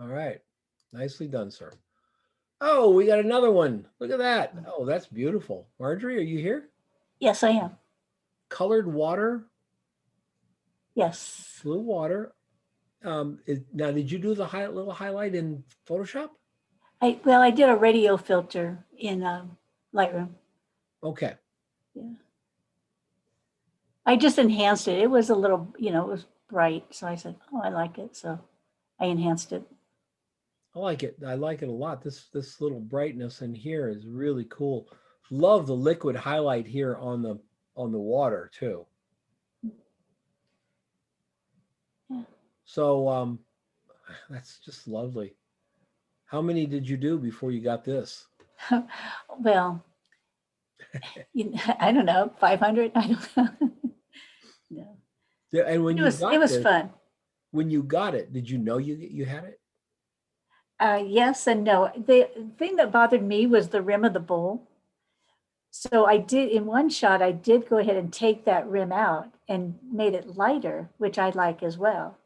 All right. Nicely done, sir. Oh, we got another one. Look at that. Oh, that's beautiful. Marjorie, are you here? Yes, I am. Colored water, Yes. blue water. Now, did you do the little highlight in Photoshop? Well, I did a radio filter in Lightroom. Okay. Yeah. I just enhanced it. It was a little, you know, it was bright. So I said, oh, I like it. So I enhanced it. I like it. I like it a lot. This little brightness in here is really cool. Love the liquid highlight here on the water too. Yeah. So that's just lovely. How many did you do before you got this? Well, I don't know, 500. I don't know. No. Yeah, and when It was fun. When you got it, did you know you had it? Yes and no. The thing that bothered me was the rim of the bowl. So I did, in one shot, I did go ahead and take that rim out and made it lighter, which I like as well.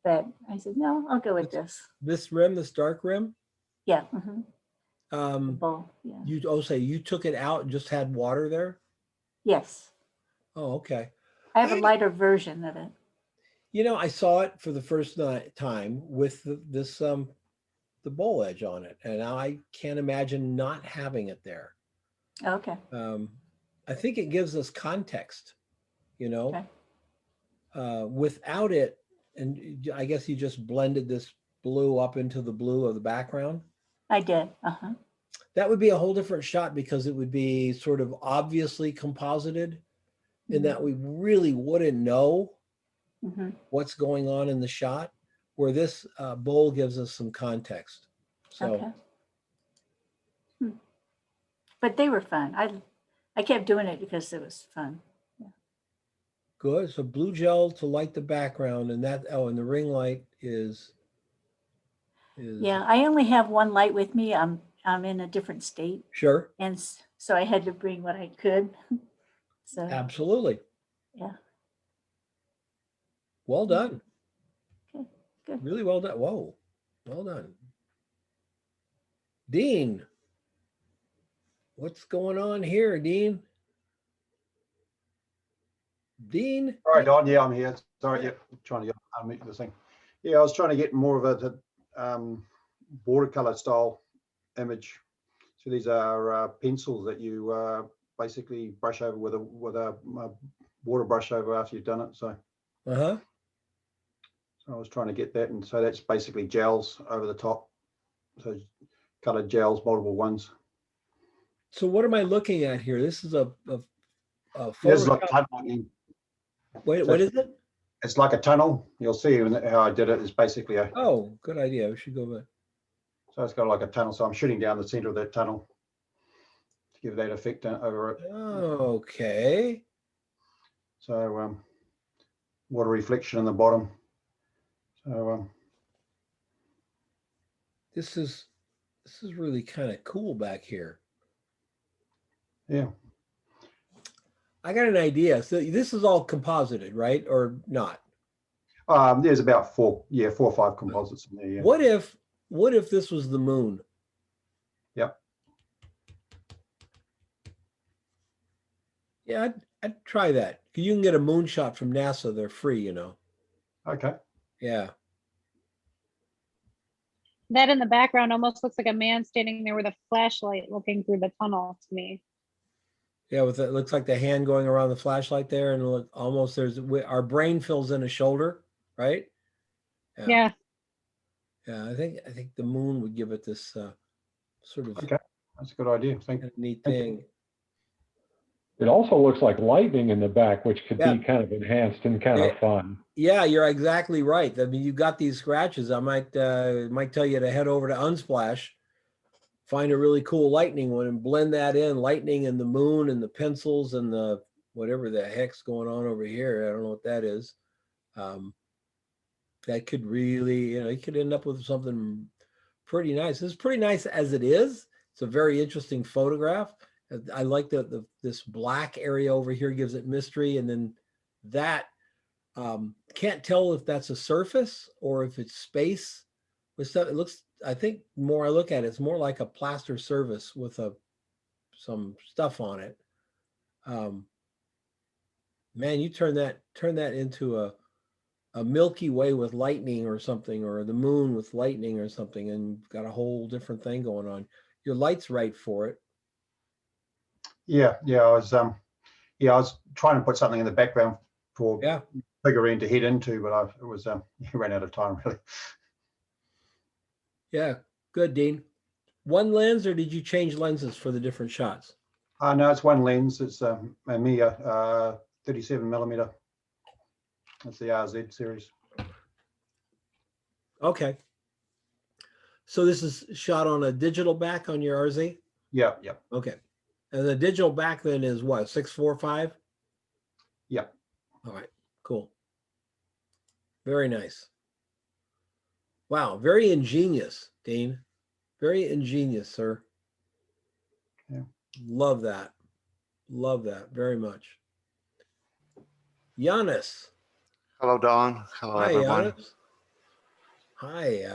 But I said, no, I'll go with this. This rim, this dark rim? Yeah. Mhm. The Um, bowl. Yeah. you took it out and just had water there? Yes. Oh, okay. I have a lighter version of it. You know, I saw it for the first time with the bowl edge on it, and I can't imagine not having it there. Okay. I think it gives us context, you know. Okay. Without it, and I guess you just blended this blue up into the blue of the background. I did. Uh-huh. That would be a whole different shot because it would be sort of obviously composited in that we really wouldn't know Mm-hmm. what's going on in the shot, where this bowl gives us some context. So Okay. But they were fun. I kept doing it because it was fun. good. So blue gel to light the background, and and the ring light is Yeah, I only have one light with me. I'm in a different state, sure. and so I had to bring what I could. So Absolutely. yeah. Well done. Okay, good. Really well done. Whoa. Well done. Dean. What's going on here, Dean? Dean? All right, Don. Yeah, I'm here. Sorry, yeah, trying to get unmute this thing. Yeah, I was trying to get more of a watercolor style image. So these are pencils that you basically brush over with a water brush over after you've done it. So I was trying to get that, and so that's basically gels over the top. So colored gels, multiple ones. So what am I looking at here? This is a There's like Photoshop. tunneling. Wait, So what is it? It's like a tunnel. You'll see how I did it. It's basically a. Oh, good idea. We should go back. So it's got like a tunnel. So I'm shooting down the center of that tunnel to give that effect over it. Okay. So water reflection in the bottom. So This is really kind of cool back here. yeah. I got an idea. So this is all composited, right? Or not? There's about 4 or 5 composites in there. Yeah. What if this was the moon? Yep. Yeah, I'd try that. You can get a moonshot from NASA. They're free, you know. Okay. Yeah. That in the background almost looks like a man standing there with a flashlight looking through the tunnel to me. Yeah, with it looks like the hand going around the flashlight there, and look almost our brain fills in a shoulder, right? Yeah. Yeah, I think the moon would give it this sort of Okay. That's a good idea. Thank you. neat thing. It also looks like lightning in the back, which could Yeah. be kind of enhanced and kind of fun. Yeah, you're exactly right. I mean, you got these scratches. I might tell you to head over to Unsplash, find a really cool lightning one, and blend that in. Lightning and the moon and the pencils and the whatever the heck's going on over here. I don't know what that is. That could really, you could end up with something pretty nice. It's pretty nice as it is. It's a very interesting photograph. I like this black area over here gives it mystery, and then that can't tell if that's a surface or if it's space. It looks, I think, more I look at it, it's more like a plaster surface with some stuff on it. Man, you turn that into a Milky Way with lightning or something, or the moon with lightning or something, and you've got a whole different thing going on. Your light's right for it. Yeah. I was trying to put something in the background for Figurine to head into, but ran out of time really. Yeah, good, Dean. One lens, or did you change lenses for the different shots? No, it's one lens. It's a Mamiya 37mm. That's the RZ series. Okay. So this is shot on a digital back on your RZ? Yeah. Okay. And the digital back then is what, 645? Yeah. All right, cool. Very nice. Wow, very ingenious, Dean. Very ingenious, sir. Yeah. Love that. Love that very much. Giannis. Hello, Don. Hello, Hi, everyone. Giannis. Hi.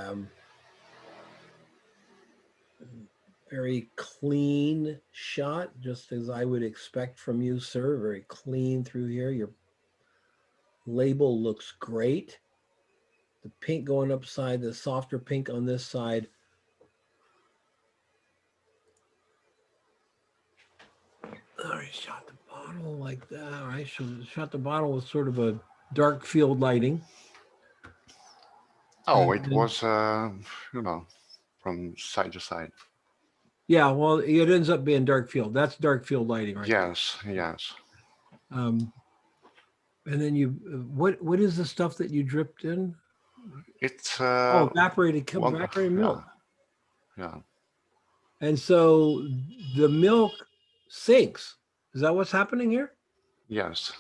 Very clean shot, just as I would expect from you, sir. Very clean through here. Your label looks great. The pink going upside, the softer pink on this side. All right, shot the bottle like that. All right, shot the bottle with sort of a dark field lighting. Oh, it was, from side to side. Yeah, well, it ends up being dark field. That's dark field lighting, right? Yes. And then what is the stuff that you dripped in? It's evaporated milk. Yeah. And so the milk sinks. Is that what's happening here? Yes.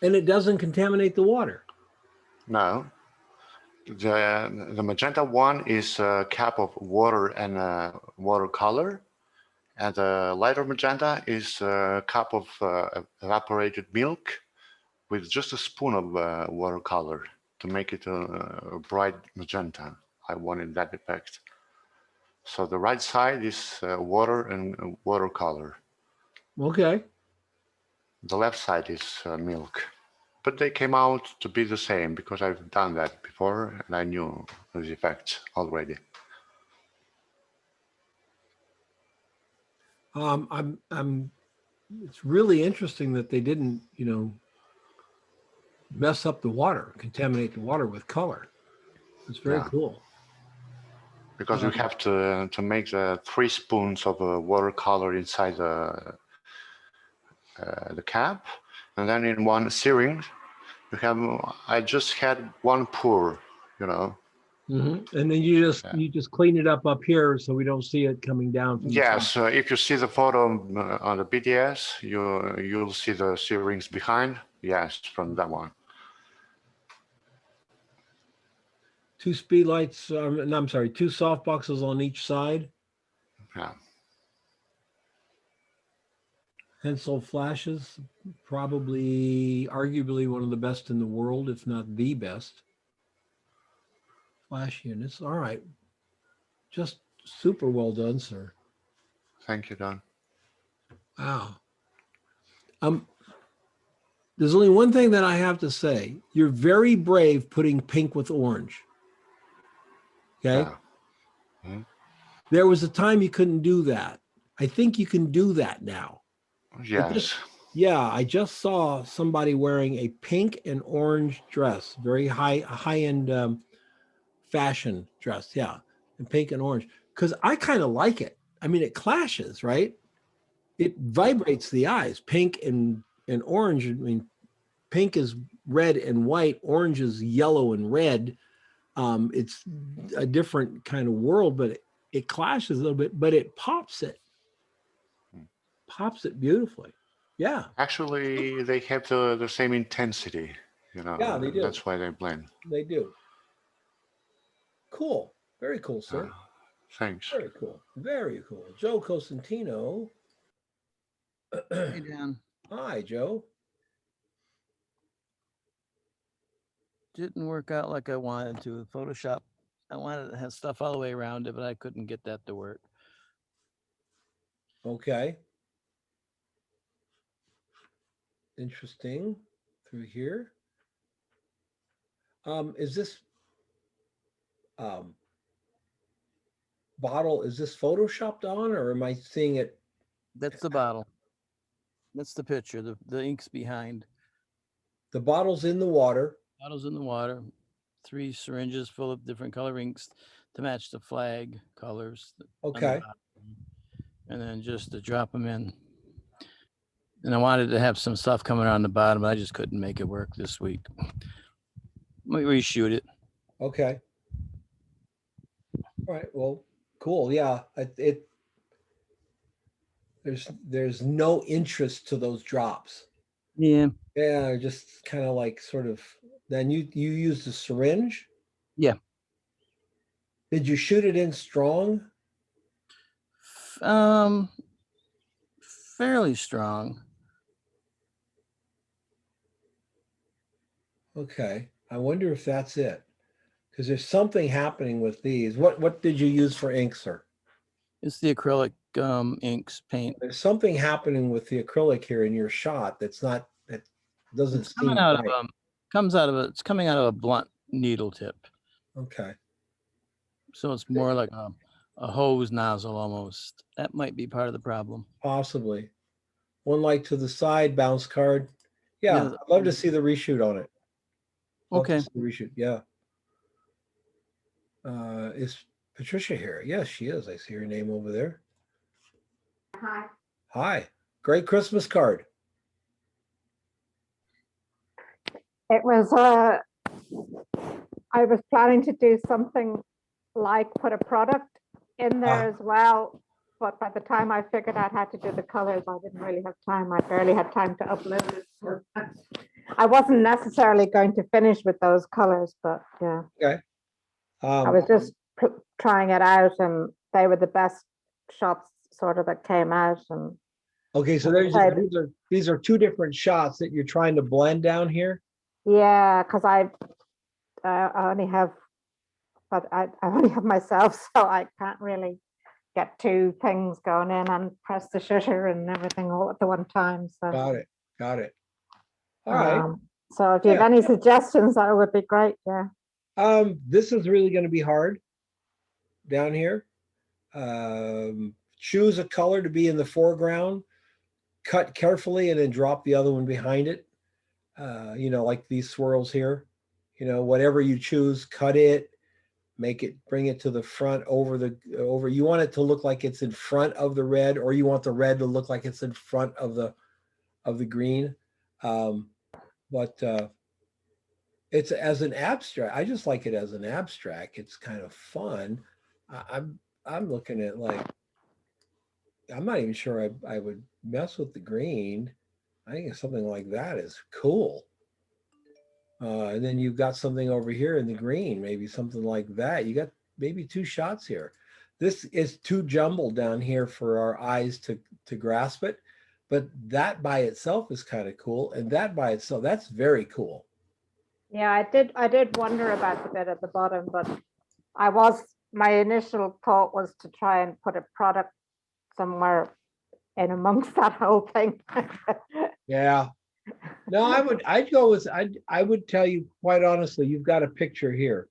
And it doesn't contaminate the water. No. The magenta one is a cap of water and watercolor, and the lighter magenta is a cup of evaporated milk with just a spoon of watercolor to make it a bright magenta. I wanted that effect. So the right side is water and watercolor. Okay. The left side is milk. But they came out to be the same because I've done that before and I knew the effect already. It's really interesting that they didn't, mess up the water, contaminate the water with color. It's very cool. Because you have to make the 3 spoons of watercolor inside the cap, and then in one syringe, I just had 1 pour, And then you just clean it up here so we don't see it coming down. From yes, if you see the photo on the BDS, you'll see the syringe behind. Yes, from that one. 2 speed lights. 2 soft boxes on each side. Yeah. Hensel flashes, probably arguably one of the best in the world, if not the best. Flash units. All right. Just super well done, sir. Thank you, Don. Wow. There's only one thing that I have to say. You're very brave putting pink with orange. Okay. Yeah. Mhm. There was a time you couldn't do that. I think you can do that now. Yes. I just saw somebody wearing a pink and orange dress, very high-end fashion dress. Yeah, and pink and orange. Because I kind of like it. I mean, it clashes, right? It vibrates the eyes. Pink and orange. I mean, pink is red and white. Orange is yellow and red. It's a different kind of world, but it clashes a little bit. But it pops it beautifully. Yeah. Actually, they have the same intensity, you know. Yeah, they do. That's why they blend. They do. Cool. Very cool, sir. Thanks. Very cool. Very cool. Joe Cosentino. Hey, Dan. Hi, Joe. Didn't work out like I wanted to. Photoshop, I wanted to have stuff all the way around it, but I couldn't get that to work. Okay. Interesting. Through here. Is this bottle, is this photoshopped on, or am I seeing it? That's the bottle. That's the picture. The ink's behind. The bottle's in the water. Bottle's in the water. 3 syringes full of different color inks to match the flag colors. on the Okay. bottom. And then just to drop them in. And I wanted to have some stuff coming on the bottom, but I just couldn't make it work this week. Might reshoot it. Okay. All right. Well, cool. Yeah. There's no interest to those drops. Yeah. Yeah. Just kind of like sort of, then you used a syringe. Yeah. Did you shoot it in strong? Fairly strong. Okay. I wonder if that's it. Because there's something happening with these. What did you use for ink, sir? It's the acrylic inks paint. There's something happening with the acrylic here in your shot that doesn't It's seem coming out right. of it's coming out of a blunt needle tip. Okay. So it's more like a hose nozzle almost. That might be part of the problem. Possibly. One light to the side, bounce card. Yeah, Yeah. I'd love to see the reshoot on it. Love to Okay. see the reshoot. Yeah. Is Patricia here? Yes, she is. I see her name over there. Hi. Hi. Great Christmas card. It was, I was planning to do something like put a product in there as well. But by the time I figured out how to do the colors, I didn't really have time. I barely had time to upload it. So I wasn't necessarily going to finish with those colors, but yeah. Okay. I was just trying it out, and they were the best shots sort of that came out. And Okay, so these are two different shots that you're trying to blend down here. yeah, because I only have, but I only have myself, so I can't really get 2 things going in and press the shutter and everything all at the one time. So Got it. All right. so if you have any suggestions, that would be great. Yeah. This is really going to be hard down here. Choose a color to be in the foreground, cut carefully, and then drop the other one behind it. Like these swirls here, whatever you choose, cut it, bring it to the front over. You want it to look like it's in front of the red, or you want the red to look like it's in front of the green. But it's as an abstract. I just like it as an abstract. It's kind of fun. I'm looking at like, I'm not even sure I would mess with the green. I think something like that is cool. And then you've got something over here in the green, maybe something like that. You got maybe 2 shots here. This is too jumbled down here for our eyes to grasp it. But that by itself is kind of cool. And that by itself, that's very cool. Yeah, I did wonder about the bit at the bottom, but my initial thought was to try and put a product somewhere in amongst that whole thing. Yeah. No, I'd go with, I would tell you quite honestly, you've got a picture here.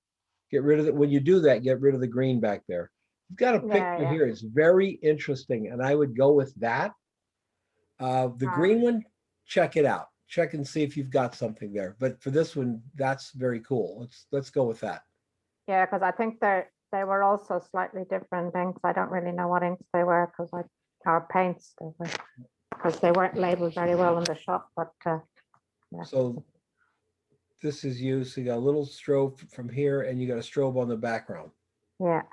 Get rid of it. When you do that, get rid of the green back there. You've got a Yeah, picture yeah. here. It's very interesting. And I would go with that. The green one, check it out. Check and see if you've got something there. But for this one, that's very cool. Let's go with that. Yeah, because I think they were also slightly different inks. I don't really know what inks they were because our paints because they weren't labeled very well in the shop. But yeah. So this is used. So you got a little strobe from here, and you got a strobe on the background. Yeah.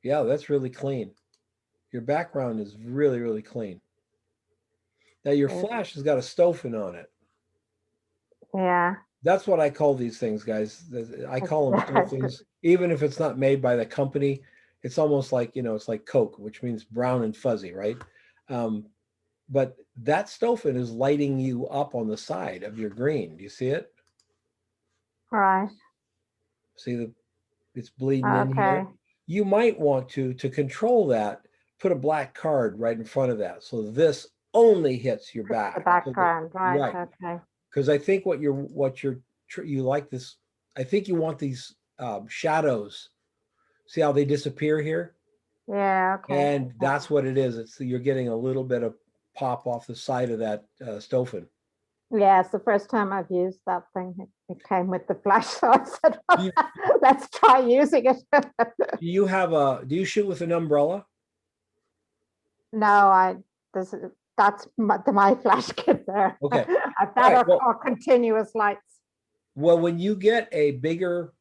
Yeah, that's really clean. Your background is really, really clean. Now your flash has got a Stofan on it. Yeah. That's what I call these things, guys. I call them Stofans, even if it's not made by the company. It's almost like, it's like Coke, which means brown and fuzzy, right? But that Stofan is lighting you up on the side of your green. Do you see it? All right. See it's bleeding in Okay. here. You might want to control that, put a black card right in front of that. So this only hits your back. The background, right? right. Okay. Because I think you like this. I think you want these shadows. See how they disappear here? Yeah. Okay. And that's what it is. You're getting a little bit of pop off the side of that Stofan. Yeah, it's the first time I've used that thing. It came with the flash, so I said, let's try using it. Do you shoot with an umbrella? No, that's my flash kit there. Okay. That or continuous lights. Well, when you get a bigger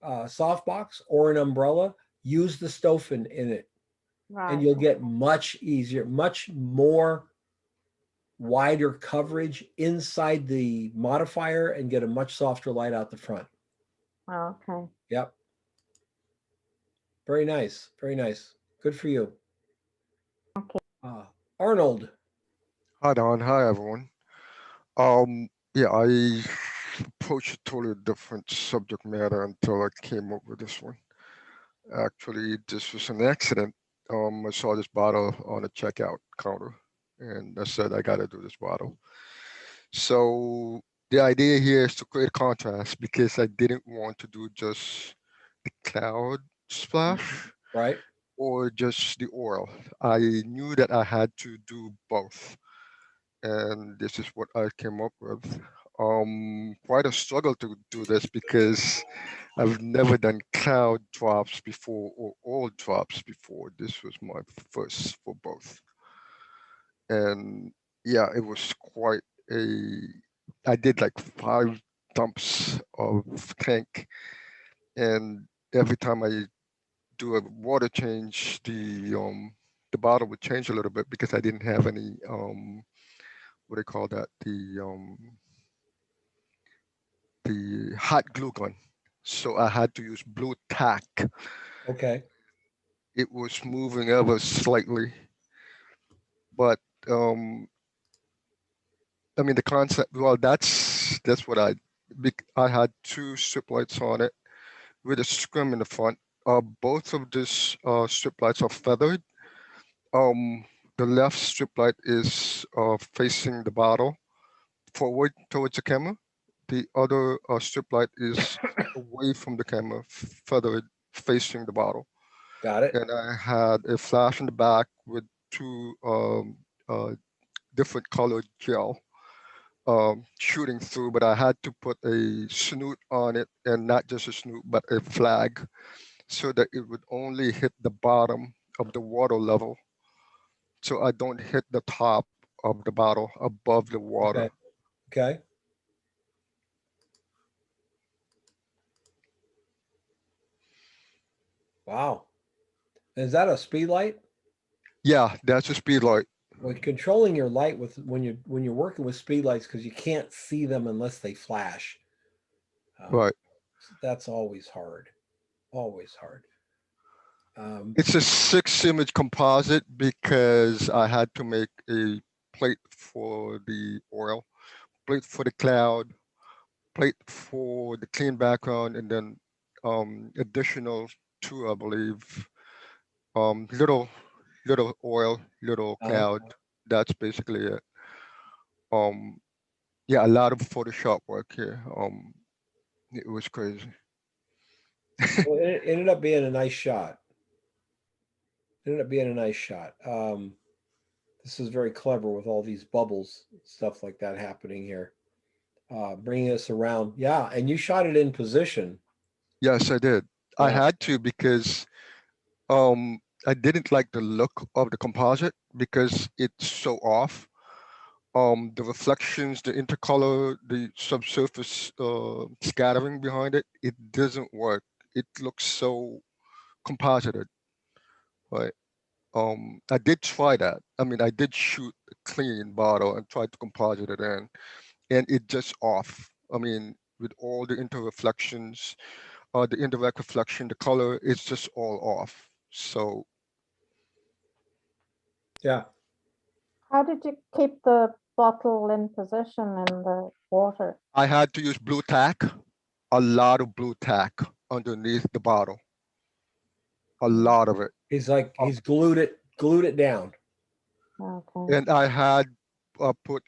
softbox or an umbrella, use the Stofan in it. Right. And you'll get much easier, much more wider coverage inside the modifier and get a much softer light out the front. Oh, okay. Yep. Very nice. Very nice. Good for you. Okay. Arnold. Hi Don, hi everyone. Yeah, I approached a totally different subject matter until I came up with this one. Actually, this was an accident. I saw this bottle on a checkout counter, and I said I got to do this bottle. So the idea here is to create contrast because I didn't want to do just the cloud splash, right, or just the oil. I knew that I had to do both, and this is what I came up with. Quite a struggle to do this because I've never done cloud drops before or oil drops before. This was my first for both. And yeah, it was quite I did like 5 dumps of tank, and every time I do a water change, the bottle would change a little bit because I didn't have any what do you call that, the hot glue gun, so I had to use blue tack. Okay. It was moving ever slightly, but I mean the concept. Well, that's what I had 2 strip lights on it with a scrim in the front. Both of these strip lights are feathered. The left strip light is facing the bottle forward towards the camera. The other strip light is away from the camera, feathered facing the bottle. Got it. And I had a flash in the back with 2 different colored gel shooting through, but I had to put a snoot on it, and not just a snoot, but a flag, so that it would only hit the bottom of the water level, so I don't hit the top of the bottle above the water. Okay. Wow. Is that a speed light? Yeah, that's a speed light. Well, controlling your light when you're working with speed lights, because you can't see them unless they flash. Right. That's always hard. Always hard. It's a 6 image composite because I had to make a plate for the oil, plate for the cloud, plate for the clean background, and then additional two, I believe, little oil, little cloud. That's basically it. Yeah, a lot of Photoshop work here. It was crazy. Well, it ended up being a nice shot. Ended up being a nice shot. This is very clever with all these bubbles, stuff like that happening here. Bringing us around. Yeah, and you shot it in position. Yes, I did. I Yeah. had to because I didn't like the look of the composite because it's so off. The reflections, the intercolor, the subsurface scattering behind it, it doesn't work. It looks so composited, right? I did try that. I mean, I did shoot a clean bottle and tried to composite it in, and it just off. I mean, with all the interreflections, the indirect reflection, the color, it's just all off. So Yeah. How did you keep the bottle in position in the water? I had to use blue tack, a lot of blue tack underneath the bottle, a lot of it. He's glued it down. Okay. And I had put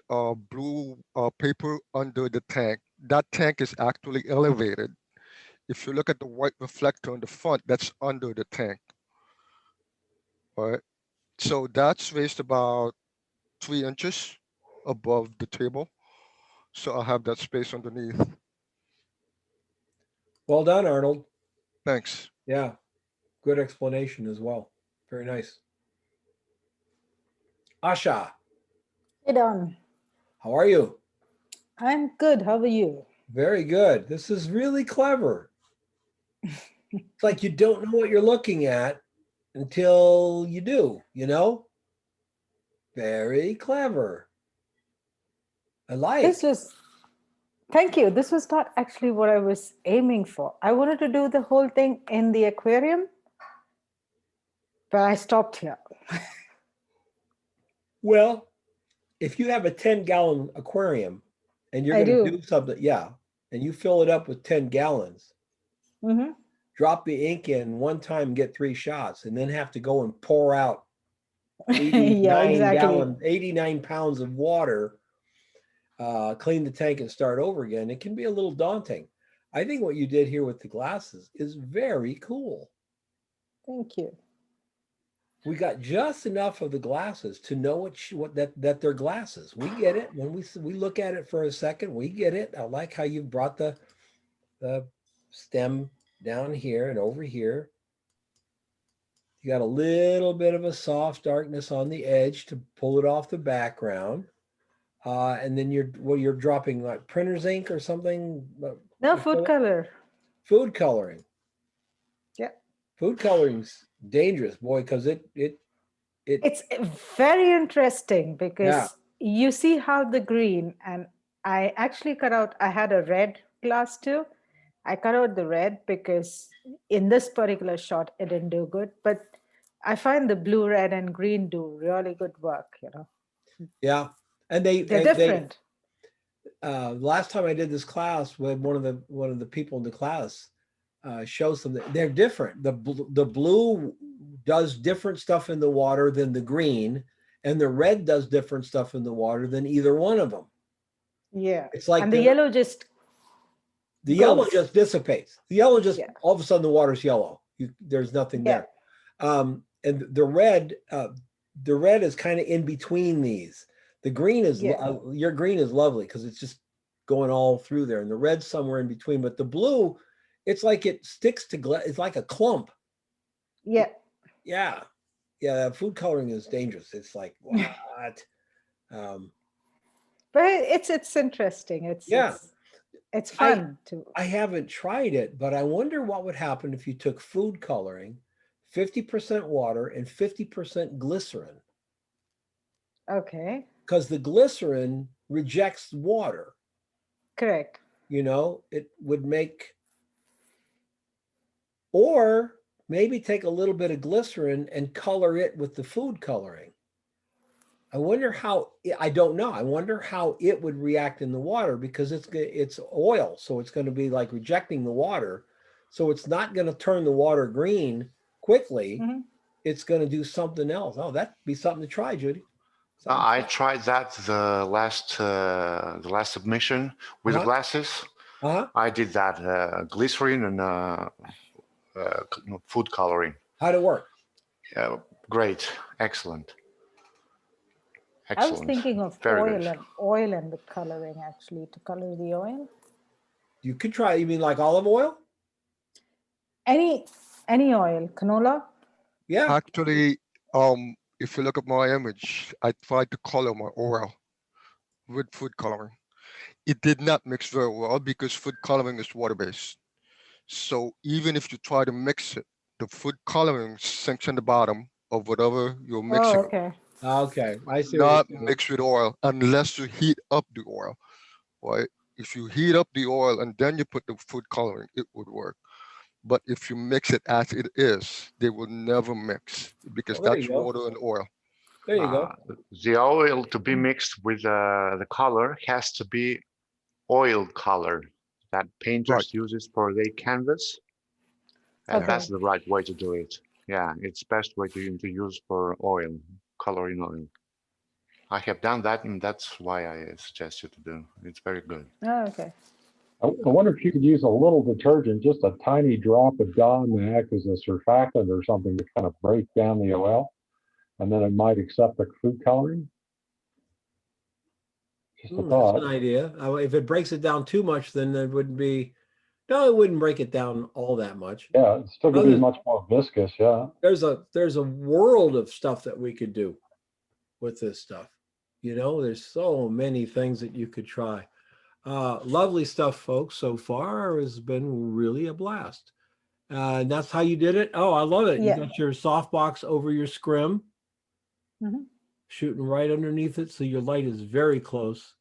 blue paper under the tank. That tank is actually elevated. If you look at the white reflector on the front, that's under the tank. All right. So that's raised about 3 inches above the table. So I have that space underneath. Well done, Arnold. Thanks. Yeah. Good explanation as well. Very nice. Asha, Hey Don, how are you? I'm good. How are you? Very good. This is really clever. It's like you don't know what you're looking at until you do, you know? Very clever. I like. This was, thank you. This was not actually what I was aiming for. I wanted to do the whole thing in the aquarium, but I stopped here. Well, if you have a 10-gallon aquarium and you're I going to do. do something, yeah, and you fill it up with 10 gallons, Mm-hmm. drop the ink in one time, get 3 shots, and then have to go and pour out 89 Yeah, exactly. 89 pounds of water, clean the tank and start over again. It can be a little daunting. I think what you did here with the glasses is very cool. Thank you. We got just enough of the glasses to know that they're glasses. We get it when we look at it for a second. We get it. I like how you brought the stem down here and over here. You got a little bit of a soft darkness on the edge to pull it off the background, and then you're dropping like printer's ink or something. No, food color. Food coloring. Yeah. Food coloring's dangerous, boy, because It's very interesting because Yeah. you see how the green, and I actually cut out, I had a red glass too. I cut out the red because in this particular shot, it didn't do good, but I find the blue, red, and green do really good work, you know. Yeah, and they're different. Last time I did this class with one of the people in the class shows them that they're different. The blue does different stuff in the water than the green, and the red does different stuff in the water than either one of them. Yeah. It's like and the yellow just the yellow goes. just dissipates. The yellow just all of a sudden the water's yellow. There's nothing there. And the red is kind of in between these. The green is your green is lovely because it's just going all through there, and the red's somewhere in between. But the blue, it's like it sticks to it's like a clump. Yeah. Yeah. Food coloring is dangerous. It's like what? But it's interesting. It's fun too. I haven't tried it, but I wonder what would happen if you took food coloring, 50% water and 50% glycerin. Okay. Because the glycerin rejects water. Correct. You know, it would make, or maybe take a little bit of glycerin and color it with the food coloring. I wonder how, I don't know. I wonder how it would react in the water because it's oil. So it's going to be like rejecting the water. So it's not going to turn the water green quickly. Mhm. It's going to do something else. Oh, that'd be something to try, Judy. I tried that the last submission with the Uh-huh. glasses. I did that glycerin and food coloring. How'd it work? Great, excellent. I was Excellent. thinking of Very oil good. and oil and the coloring actually to color the oil. You could try, you mean like olive oil? Any oil, canola? Yeah. Actually, if you look at my image, I tried to color my oil with food coloring. It did not mix very well because food coloring is water-based. So even if you try to mix it, the food coloring sinks in the bottom of whatever you're mixing. Oh, okay. Okay, I see. Not mixed with oil unless you heat up the oil, right? If you heat up the oil and then you put the food coloring, it would work. But if you mix it as it is, they will never mix because Well, there that's you go. water and oil. There you go. The oil to be mixed with the color has to be oil color that painters uses for their canvas. And Okay. that's the right way to do it. Yeah, it's best way to use for oil, coloring oil. I have done that, and that's why I suggest you to do. It's very good. Oh, okay. I wonder if you could use a little detergent, just a tiny drop of Dawn to act as a surfactant or something to kind of break down the oil, and then it might accept the food coloring. Just a That's thought. an idea. If it breaks it down too much, then it wouldn't be, no, it wouldn't break it down all that much. Yeah, it's still gonna be Other- much more viscous. Yeah. There's a world of stuff that we could do with this stuff. You know, there's so many things that you could try. Lovely stuff, folks. So far has been really a blast. And that's how you did it. Oh, I love it. Yeah. You got your softbox over your scrim, Mhm. shooting right underneath it. So your light is very close.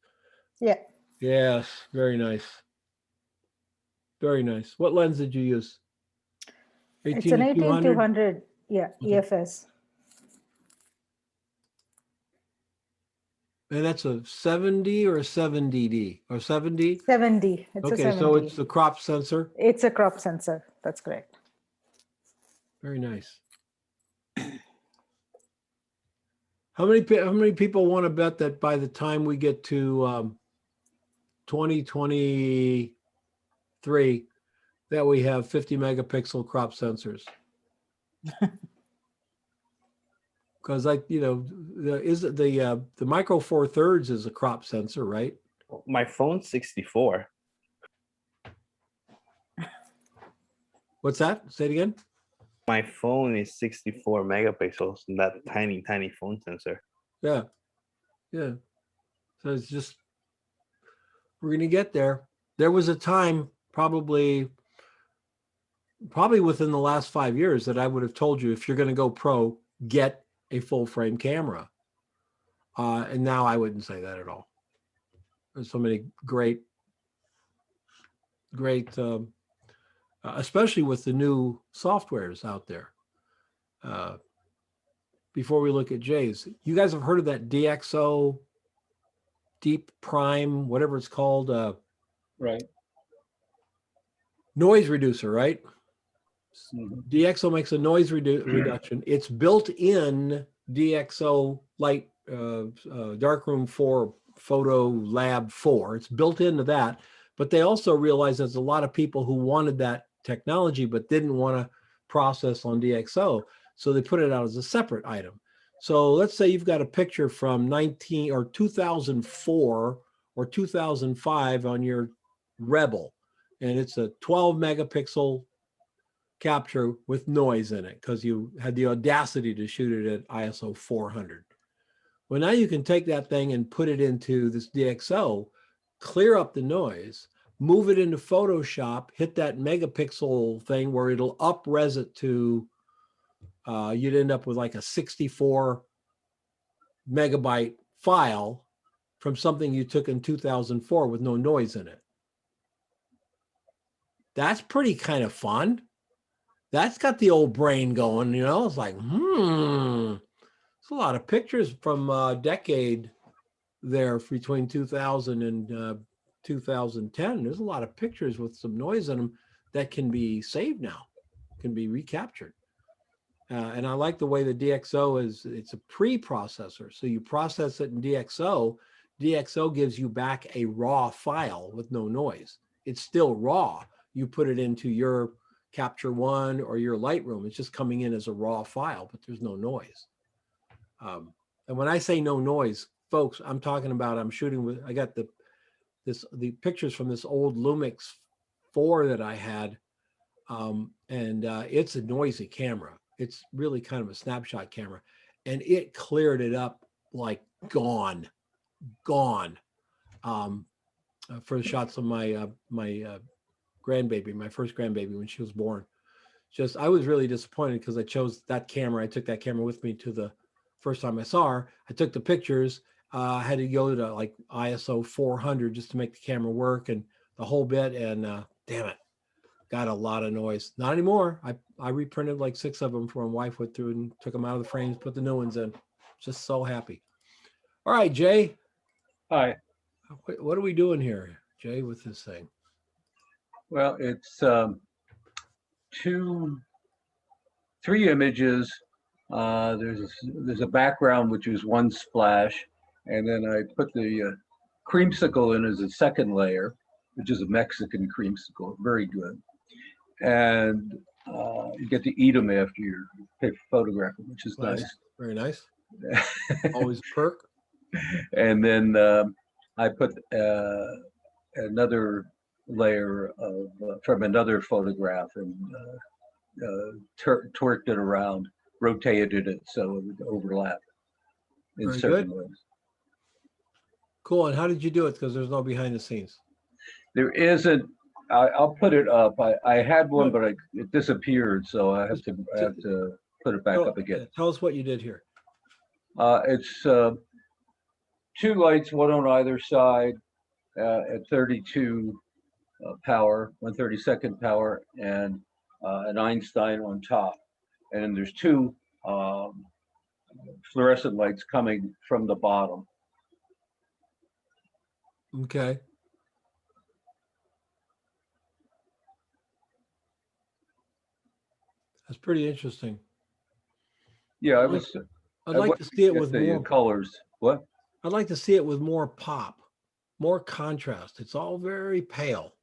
Yeah. Yes, very nice. Very nice. What lens did you use? It's an 18-200? 18-200. Yeah, EFS. And that's a 70 or a 7DD or 70? 70. It's a Okay, 70. so it's the crop sensor. It's a crop sensor. That's correct. Very nice. How many people want to bet that by the time we get to 2023 that we have 50 megapixel crop sensors? Because the Micro Four Thirds is a crop sensor, right? My phone's 64. What's that? Say it again. My phone is 64 megapixels, and that tiny phone sensor. Yeah. Yeah. So it's just, we're going to get there. There was a time probably within the last 5 years that I would have told you, if you're going to go pro, get a full frame camera. And now I wouldn't say that at all. There's so many great, especially with the new softwares out there. Before we look at Jay's, you guys have heard of that DxO, Deep Prime, whatever it's called, Right. noise reducer, right? DxO makes a noise reduction. It's built in DxO Light Darkroom 4 Photo Lab 4. It's built into that, but they also realize there's a lot of people who wanted that technology but didn't want to process on DxO, so they put it out as a separate item. So let's say you've got a picture from 2004 or 2005 on your Rebel, and it's a 12 megapixel capture with noise in it because you had the audacity to shoot it at ISO 400. Well, now you can take that thing and put it into this DxO, clear up the noise, move it into Photoshop, hit that megapixel thing where it'll up-res it to, you'd end up with like a 64 megabyte file from something you took in 2004 with no noise in it. That's pretty kind of fun. That's got the old brain going, you know, it's like, it's a lot of pictures from a decade there between 2000 and 2010. There's a lot of pictures with some noise in them that can be saved now, can be recaptured. And I like the way the DxO is, it's a pre-processor. So you process it in DxO. DxO gives you back a raw file with no noise. It's still raw. You put it into your Capture One or your Lightroom. It's just coming in as a raw file, but there's no noise. And when I say no noise, folks, I'm talking about, I'm shooting with, I got the pictures from this old Lumix 4 that I had. It's a noisy camera. It's really kind of a snapshot camera, and it cleared it up like gone. For the shots of my grandbaby, my first grandbaby when she was born. Just, I was really disappointed because I chose that camera. I took that camera with me to the first time I saw her. I took the pictures. I had to go to like ISO 400 just to make the camera work and the whole bit. And damn it, got a lot of noise. Not anymore. I reprinted like 6 of them for my wife, went through and took them out of the frames, put the new ones in. Just so happy. All right, Jay. Hi. What are we doing here, Jay, with this thing? Well, it's 3 images. There's a background, which is 1 splash. And then I put the creamsicle in as a second layer, which is a Mexican creamsicle, very good. And you get to eat them after you photograph them, which is nice. Very nice. Always a perk. And then I put another layer of from another photograph and twerked it around, rotated it so it would overlap in Very certain good. ways. Cool. And how did you do it? Because there's no behind the scenes. There isn't. I'll put it up. I had one, but it disappeared, so I have to put it back up again. Tell us what you did here. It's 2 lights, one on either side, at 32 power, 1/32 power, and an Einstein on top. And there's 2 fluorescent lights coming from the bottom. Okay. That's pretty interesting. Yeah, I'd like to see it with more colors. What? I'd like to see it with more pop, more contrast. It's all very pale.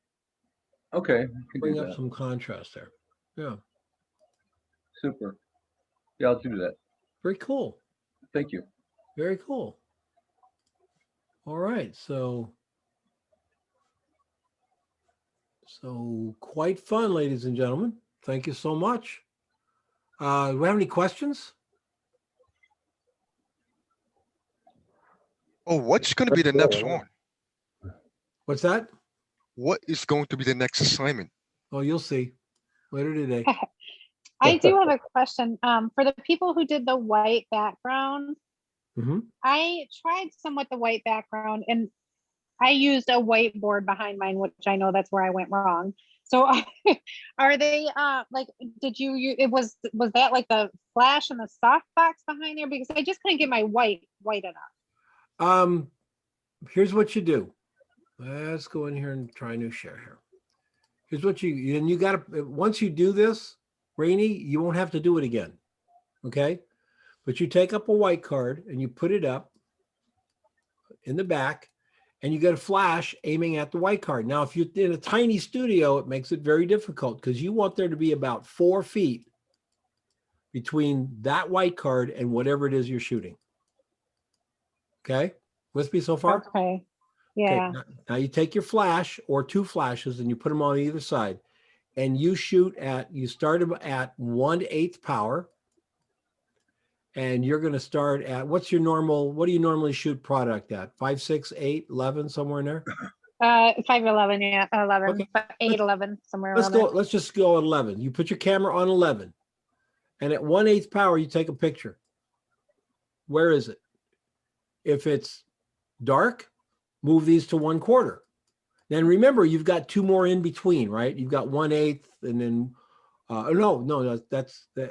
Okay. Bring up some contrast there. Yeah. Super. Yeah, I'll do that. Very cool. Thank you. Very cool. All right. So quite fun, ladies and gentlemen. Thank you so much. Do we have any questions? Oh, what's going to be the next one? What's that? What is going to be the next assignment? Oh, you'll see later today. I do have a question. For the people who did the white background, I tried somewhat the white background and I used a whiteboard behind mine, which I know that's where I went wrong. So are they like, was that like the flash and the softbox behind there? Because I just couldn't get my white enough. Here's what you do. Let's go in here and try a new share here. Here's what you got to, once you do this, Rainey, you won't have to do it again. Okay. But you take up a white card and you put it up in the back and you get a flash aiming at the white card. Now, if you're in a tiny studio, it makes it very difficult because you want there to be about 4 feet between that white card and whatever it is you're shooting. Okay. With me so far? Okay. Yeah. Okay. Now you take your flash or 2 flashes and you put them on either side and you start them at 1/8 power. And you're going to start at, what do you normally shoot product at? 5, 6, 8, 11, somewhere in there? 511, yeah, 11, Okay. 811, somewhere around there. Let's just go at 11. You put your camera on 11 and at 1/8 power, you take a picture. Where is it? If it's dark, move these to 1/4. Then remember, you've got 2 more in between, right? You've got 1/8 and then No,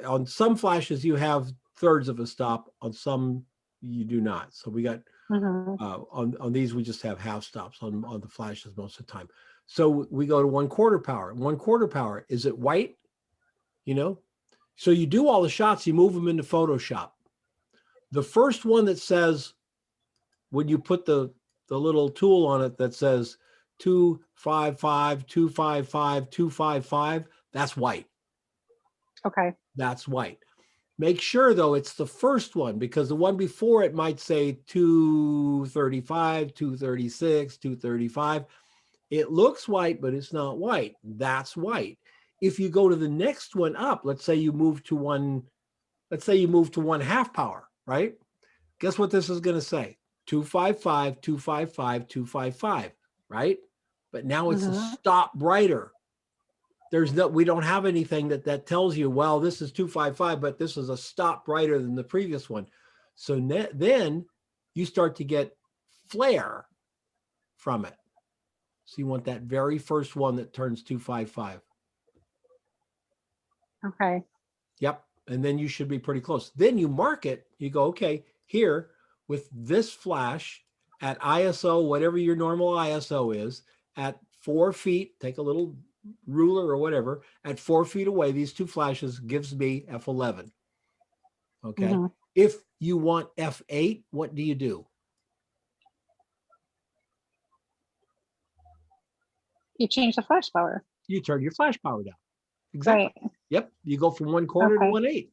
on some flashes you have thirds of a stop, on some you do not. So we got, Mhm. on these, we just have half stops on the flashes most of the time. So we go to 1/4 power. 1/4 power, is it white? You know, so you do all the shots, you move them into Photoshop. The first one that says, when you put the little tool on it that says 255, 255, 255, that's white. Okay. That's white. Make sure though it's the first one, because the one before it might say 235, 236, 235. It looks white, but it's not white. That's white. If you go to the next one up, let's say you move to 1/2 power, right? Guess what this is going to say? 255, 255, 255, right? But now it's a Mhm. stop brighter. We don't have anything that tells you, well, this is 255, but this is a stop brighter than the previous one. So then you start to get flare from it. So you want that very first one that turns 255. Okay. Yep. And then you should be pretty close. Then you mark it. You go, okay, here with this flash at ISO, whatever your normal ISO is, at 4 feet, take a little ruler or whatever, at 4 feet away, these two flashes gives me F11. Okay. Mhm. If you want F8, what do you do? You change the flash power. You turn your flash power down. Exactly. Right. Yep. You go from 1/4 to Okay. 1/8.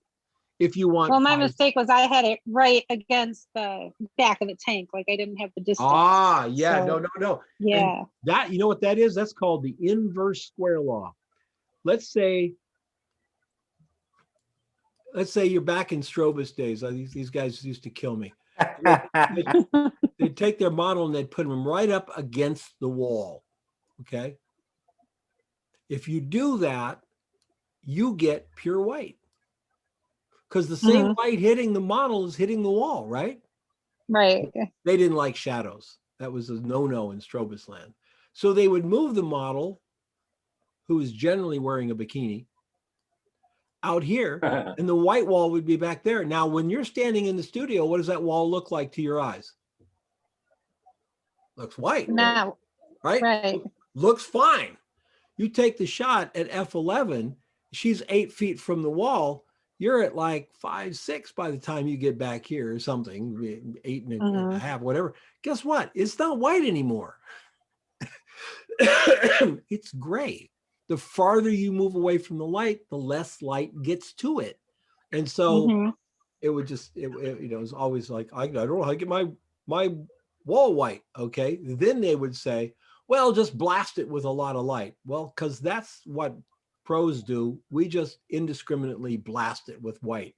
If you want Well, my 5 mistake was I had it right against the back of the tank. Like I didn't have the distance. Yeah, So, no. And Yeah. that, you know what that is? That's called the inverse square law. Let's say you're back in Strobus days. These guys used to kill me. They'd take their model and they'd put them right up against the wall. Okay. If you do that, you get pure white. Because the same Mhm. light hitting the model is hitting the wall, right? Right. They didn't like shadows. That was a no-no in Strobus land. So they would move the model, who is generally wearing a bikini, out here, and the white wall would be back there. Now, when you're standing in the studio, what does that wall look like to your eyes? Looks white, Now, right? right. Looks fine. You take the shot at F11, she's 8 feet from the wall. You're at like 5, 6 by the time you get back here or something, 8 and a Mhm. half, whatever. Guess what? It's not white anymore. It's gray. The farther you move away from the light, the less light gets to it. And so Mhm. it would just, it was always like, I don't know how to get my wall white. Okay. Then they would say, well, just blast it with a lot of light. Well, because that's what pros do. We just indiscriminately blast it with white.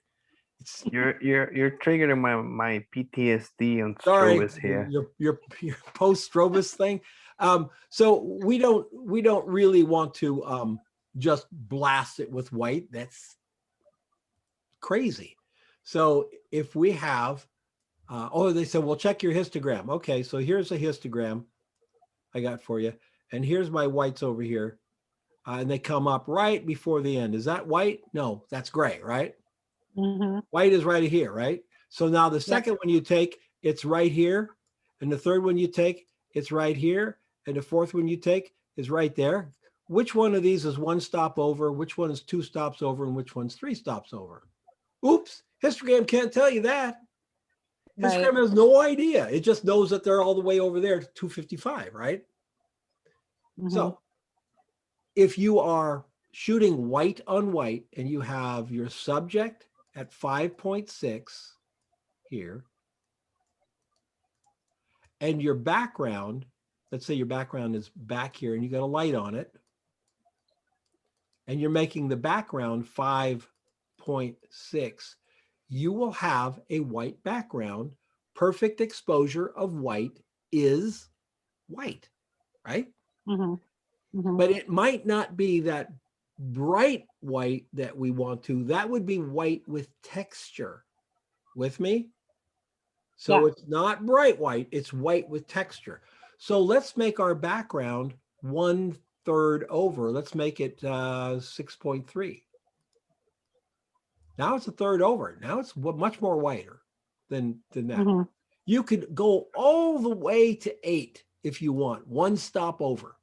It's You're triggering my PTSD on sorry, Strobus here. your post Strobus thing. So we don't really want to just blast it with white. That's crazy. So if we have, they said, well, check your histogram. Okay, so here's a histogram I got for you. And here's my whites over here. And they come up right before the end. Is that white? No, that's gray, right? Mhm. White is right here, right? So now the second one you take, it's right here. And the third one you take, it's right here. And the fourth one you take is right there. Which one of these is 1 stop over? Which one is 2 stops over? And which one's 3 stops over? Oops, histogram can't tell you that. Histogram has no idea. It just knows that they're all the way over there to 255, right? Mhm. So if you are shooting white on white and you have your subject at 5.6 here, and your background, let's say your background is back here and you got a light on it, and you're making the background 5.6, you will have a white background. Perfect exposure of white is white, right? Mhm. Mhm. But it might not be that bright white that we want to. That would be white with texture. With me? So Yeah. it's not bright white, it's white with texture. So let's make our background 1/3 over. Let's make it 6.3. Now it's a third over. Now it's much more whiter than that. Mhm. You could go all the way to 8 if you want, one stop over.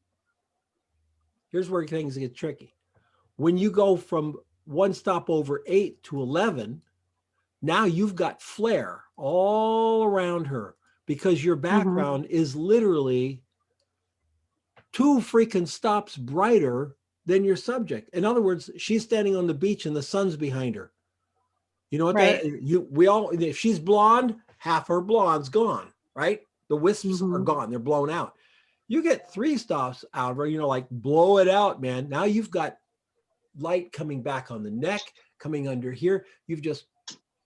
Here's where things get tricky. When you go from one stop over 8 to 11, now you've got flare all around her because your background is literally 2 freaking stops brighter than your subject. In other words, she's standing on the beach and the sun's behind her. You know what Right. we all, if she's blonde, half her blonde's gone, right? The wisps are gone, they're blown out. You get 3 stops out of her, like blow it out, man. Now you've got light coming back on the neck, coming under here. You've just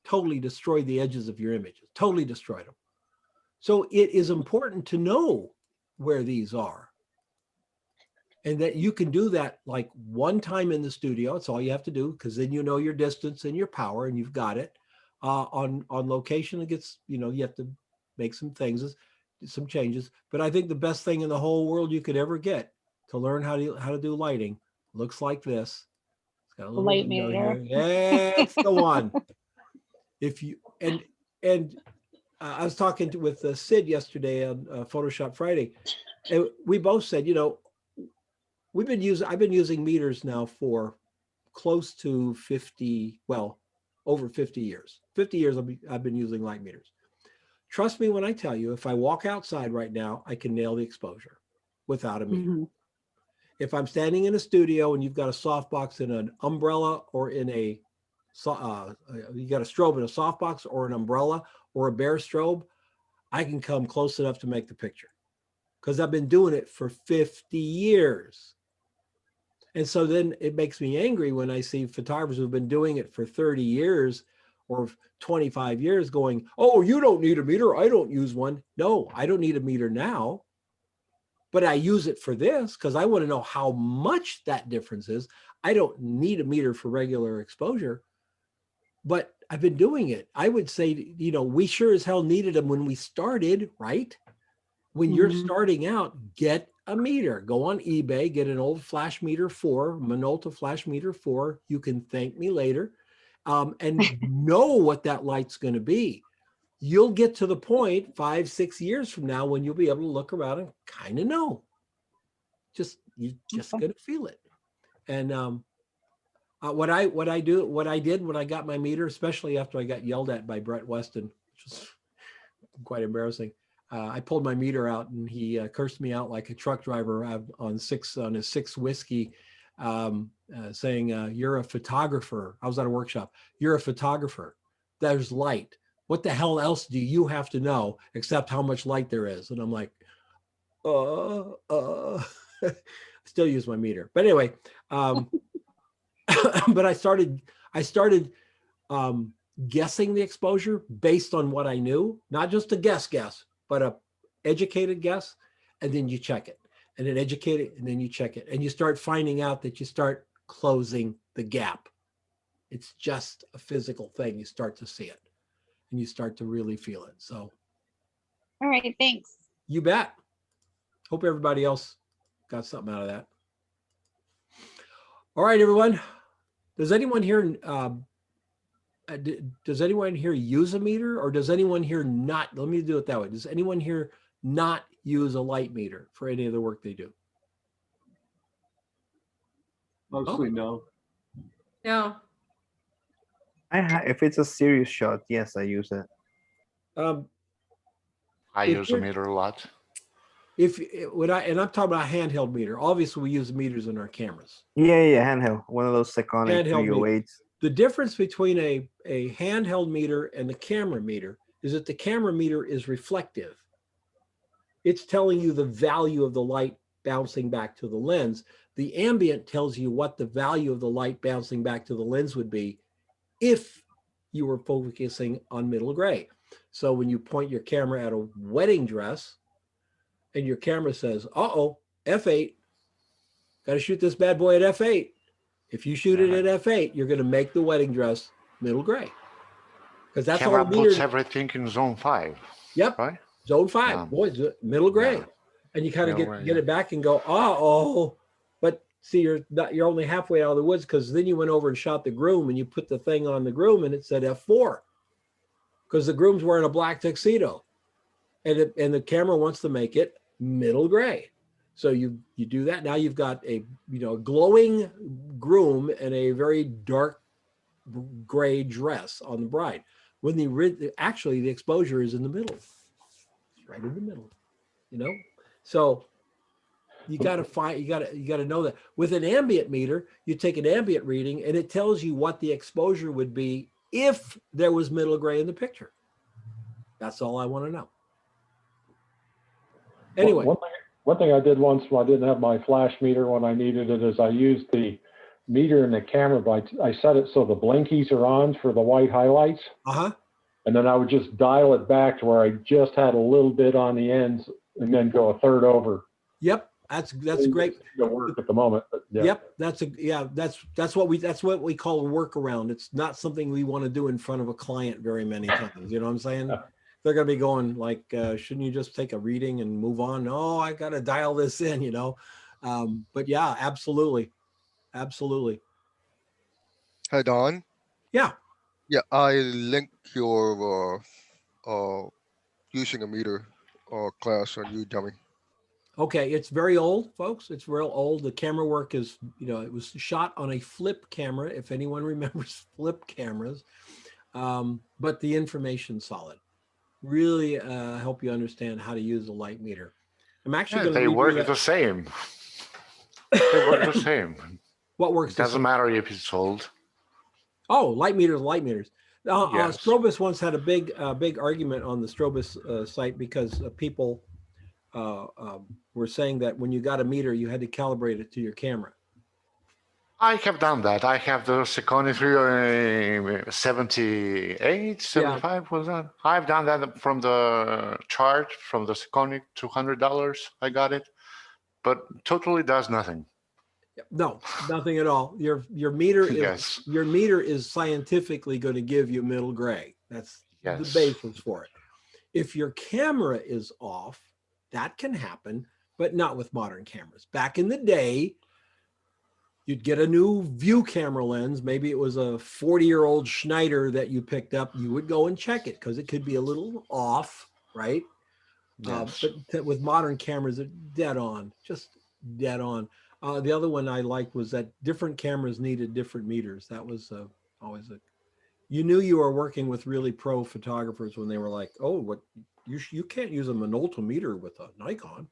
totally destroyed the edges of your images, totally destroyed them. So it is important to know where these are. And that you can do that like one time in the studio. That's all you have to do, because then you know your distance and your power and you've got it. On location, it gets, you have to make some things, some changes. But I think the best thing in the whole world you could ever get to learn how to do lighting looks like this. It's got a little Light window meter. here. That's the one. If you and I was talking with Sid yesterday on Photoshop Friday, and we both said, I've been using meters now for close to 50, well, over 50 years. 50 years I've been using light meters. Trust me when I tell you, if I walk outside right now, I can nail the exposure without a meter. If I'm standing in a studio and you've got a softbox in an umbrella or in you got a strobe in a softbox or an umbrella or a bare strobe, I can come close enough to make the picture because I've been doing it for 50 years. And so then it makes me angry when I see photographers who've been doing it for 30 years or 25 years going, oh, you don't need a meter. I don't use one. No, I don't need a meter now, but I use it for this because I want to know how much that difference is. I don't need a meter for regular exposure, but I've been doing it. I would say, we sure as hell needed them when we started, right? When you're starting out, get a meter. Go on eBay, get an old Flash Meter 4, Minolta Flash Meter 4. You can thank me later. And know what that light's going to be. You'll get to the point 5-6 years from now when you'll be able to look around and kind of know. You're just going to feel it. And what I did when I got my meter, especially after I got yelled at by Brett Weston, which was quite embarrassing. I pulled my meter out and he cursed me out like a truck driver on his 6 whiskey, saying, you're a photographer. I was at a workshop. You're a photographer. There's light. What the hell else do you have to know except how much light there is? And I'm like, still use my meter. But anyway, but I started guessing the exposure based on what I knew, not just a guess, but a educated guess, and then you check it, and then educate it, and then you check it, and you start finding out that you start closing the gap. It's just a physical thing. You start to see it, and you start to really feel it. So, All right, thanks. you bet. Hope everybody else got something out of that. All right, everyone. Does anyone here use a meter, or does anyone here not? Let me do it that way. Does anyone here not use a light meter for any of the work they do? Mostly no. No, If it's a serious shot, yes, I use it. I If use a you're- meter a lot. I'm talking about a handheld meter. Obviously, we use meters in our cameras. Yeah, handheld. One of those Sekonic Handheld meter. 308s. The difference between a handheld meter and the camera meter is that the camera meter is reflective. It's telling you the value of the light bouncing back to the lens. The ambient tells you what the value of the light bouncing back to the lens would be if you were focusing on middle gray. So when you point your camera at a wedding dress and your camera says, uh-oh, f8, got to shoot this bad boy at f8. If you shoot it at f8, you're going to make the wedding dress middle gray. Because that's Camera all the puts meters. everything in zone 5. Yep. Right? Zone 5, Yeah. boys, middle gray. Yeah. And you kind of Middle gray, get it back and go, uh-oh. But See, you're only halfway out of the woods because then you went over and shot the groom and you put the thing on the groom and it said F4 because the groom's wearing a black tuxedo and the camera wants to make it middle gray. So you do that. Now you've got a glowing groom and a very dark gray dress on the bride. When actually the exposure is in the middle, it's right in the middle, So you got to know that. With an ambient meter, you take an ambient reading and it tells you what the exposure would be if there was middle gray in the picture. That's all I want to know. Anyway. One thing I did once when I didn't have my flash meter when I needed it is I used the meter in the camera, but I set it so the blinkies are on for the white highlights. And then I would just dial it back to where I just had a little bit on the ends and then go a third over. Yep. That's great. It'll work at the moment. But yeah. Yep. That's what we call a workaround. It's not something we want to do in front of a client very many times. You know what I'm saying? They're going to be going like, shouldn't you just take a reading and move on? No, I got to dial this in, But yeah, absolutely. Absolutely. Hi, Don. Yeah. Yeah, I linked your using a meter class on Udemy. Okay, it's very old, folks. It's real old. The camera work is, it was shot on a flip camera, if anyone remembers flip cameras. But the information's solid. Really help you understand how to use a light meter. I'm actually going to they work the same. They work the same. What works? It doesn't matter if it's old. Oh, light meters. Yes. Strobus once had a big argument on the Strobus site because people were saying that when you got a meter, you had to calibrate it to your camera. I have done that. I have the Sekoni 78, 75 was that? I've done that from the chart from the Sekoni, $200. I got it, but totally does nothing. No, nothing at all. Your meter is Yes. your meter is scientifically going to give you middle gray. That's the basis for it. If your camera is off, that can happen, but not with modern cameras. Back in the day, you'd get a new view camera lens. Maybe it was a 40-year-old Schneider that you picked up. You would go and check it because it could be a little off, right? Yes. But with modern cameras, they're dead on, just dead on. The other one I liked was that different cameras needed different meters. That was always you knew you were working with really pro photographers when they were like, oh, what you can't use a Minolta meter with a Nikon.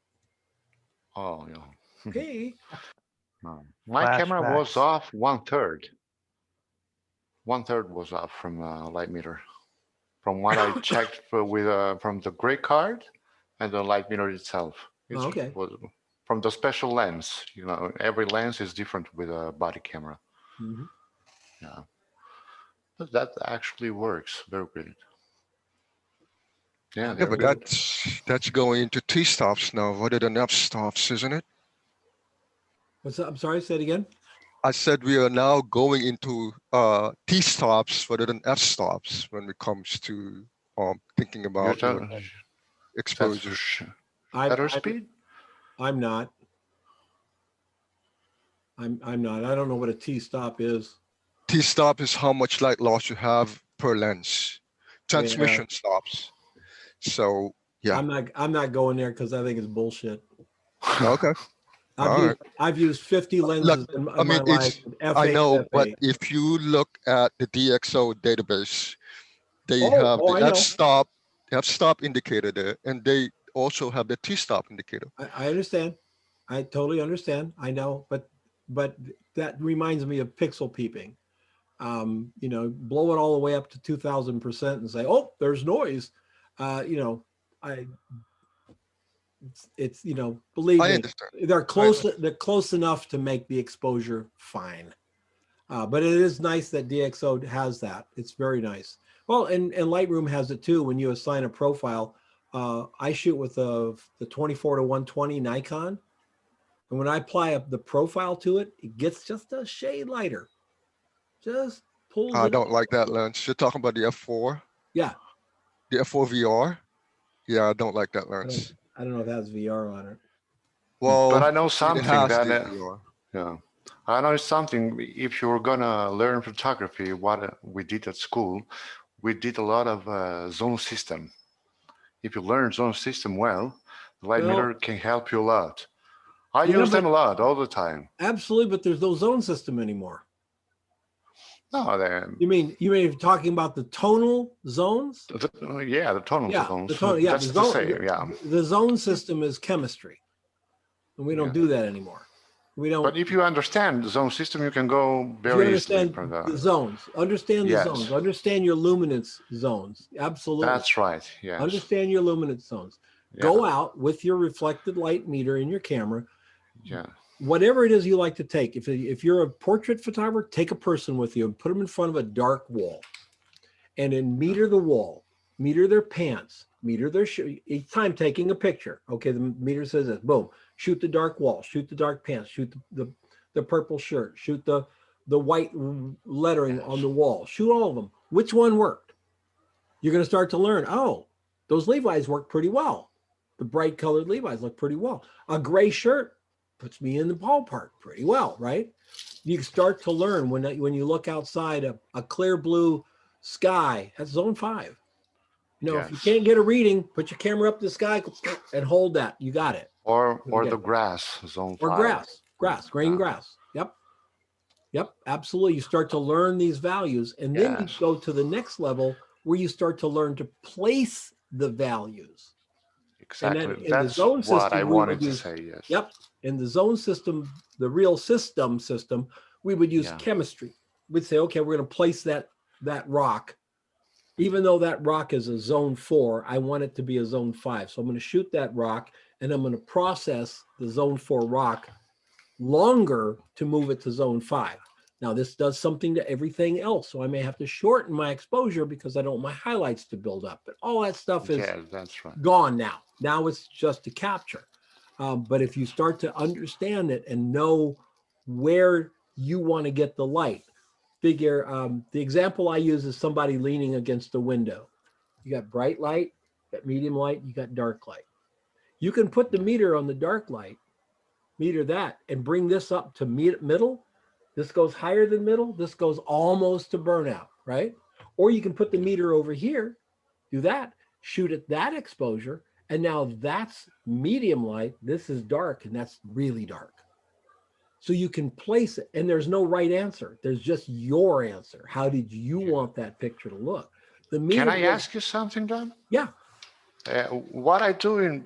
Oh, yeah. Okay. No. My camera was off 1/3. 1/3 was off from light meter. From what I checked from the gray card and the light meter itself. Okay. Was from the special lens. Every lens is different with a body camera. Mm-hmm. Yeah. But that actually works very good. Yeah, Yeah, but that's going into T-stops now rather than f-stops, isn't it? What's that? I'm sorry, say it again. I said we are now going into T-stops rather than f-stops when it comes to thinking about exposure. Better speed? I'm not. I'm not. I don't know what a T-stop is. T-stop is how much light loss you have per lens. Transmission stops. So yeah. I'm not going there because I think it's bullshit. Okay. I've used 50 lenses in my life. I know, but if you look at the DxO database, they have the f-stop indicator there, and they also have the T-stop indicator. I understand. I totally understand. I know, but that reminds me of pixel peeping. Blow it all the way up to 2000% and say, oh, there's noise. Believe me, they're close enough to make the exposure fine. But it is nice that DxO has that. It's very nice. Well, and Lightroom has it too. When you assign a profile, I shoot with the 24-120 Nikon. And when I apply the profile to it, it gets just a shade lighter. Just pulls I don't like that lens. You're talking about the f4? Yeah. The f4 VR? Yeah, I don't like that lens. I don't know if it has VR on it. Well, but I know something that Yeah. I know something, if you're gonna learn photography, what we did at school, we did a lot of zone system. If you learn zone system well, the light Well- meter can help you a lot. I Yeah, use them but- a lot, all the time. Absolutely, but there's no zone system anymore. No, then, You mean you're talking about the tonal zones? yeah, the tonal Yeah, zones. the tonal, yeah, That's the the zone, same, yeah. the zone system is chemistry. And we don't do that anymore. We don't. But if you understand the zone system, you can go If you very easily understand from the that. zones, understand the Yes. zones, understand your luminance zones. Absolutely. That's right, yes. Understand your luminance zones. Go out with your reflected light meter in your camera. Yeah. Whatever it is you like to take. If you're a portrait photographer, take a person with you and put them in front of a dark wall. And then meter the wall, meter their pants, meter their each time taking a picture. Okay, the meter says this, boom, shoot the dark wall, shoot the dark pants, shoot the purple shirt, shoot the white lettering on the wall, shoot all of them. Which one worked? You're going to start to learn, oh, those Levi's work pretty well. The bright colored Levi's look pretty well. A gray shirt puts me in the ballpark pretty well, right? You start to learn when you look outside a clear blue sky, that's zone 5. You know, if you can't get a reading, put your camera up to the sky and hold that. You got it. Or the grass, zone 5. Or green grass. Yep, absolutely. You start to learn these values, and then you go to the next level where you start to learn to place the values. Exactly. And then That's what I wanted to say, yes. Yep. In the zone system, the real system, we would use chemistry. We'd say, okay, we're going to place that rock. Even though that rock is a zone 4, I want it to be a zone 5. So I'm going to shoot that rock, and I'm going to process the zone 4 rock longer to move it to zone 5. Now, this does something to everything else. So I may have to shorten my exposure because I don't want my highlights to build up. But all that stuff is that's right. gone now. Now it's just a capture. But if you start to understand it and know where you want to get the light, figure the example I use is somebody leaning against the window. You got bright light, you got medium light, you got dark light. You can put the meter on the dark light, meter that, and bring this up to middle. This goes higher than middle. This goes almost to burnout, right? Or you can put the meter over here, do that, shoot at that exposure, and now that's medium light. This is dark, and that's really dark. So you can place it, and there's no right answer. There's just your answer. How did you want that picture to look? The meter Can I ask you something, Don? Yeah. What I do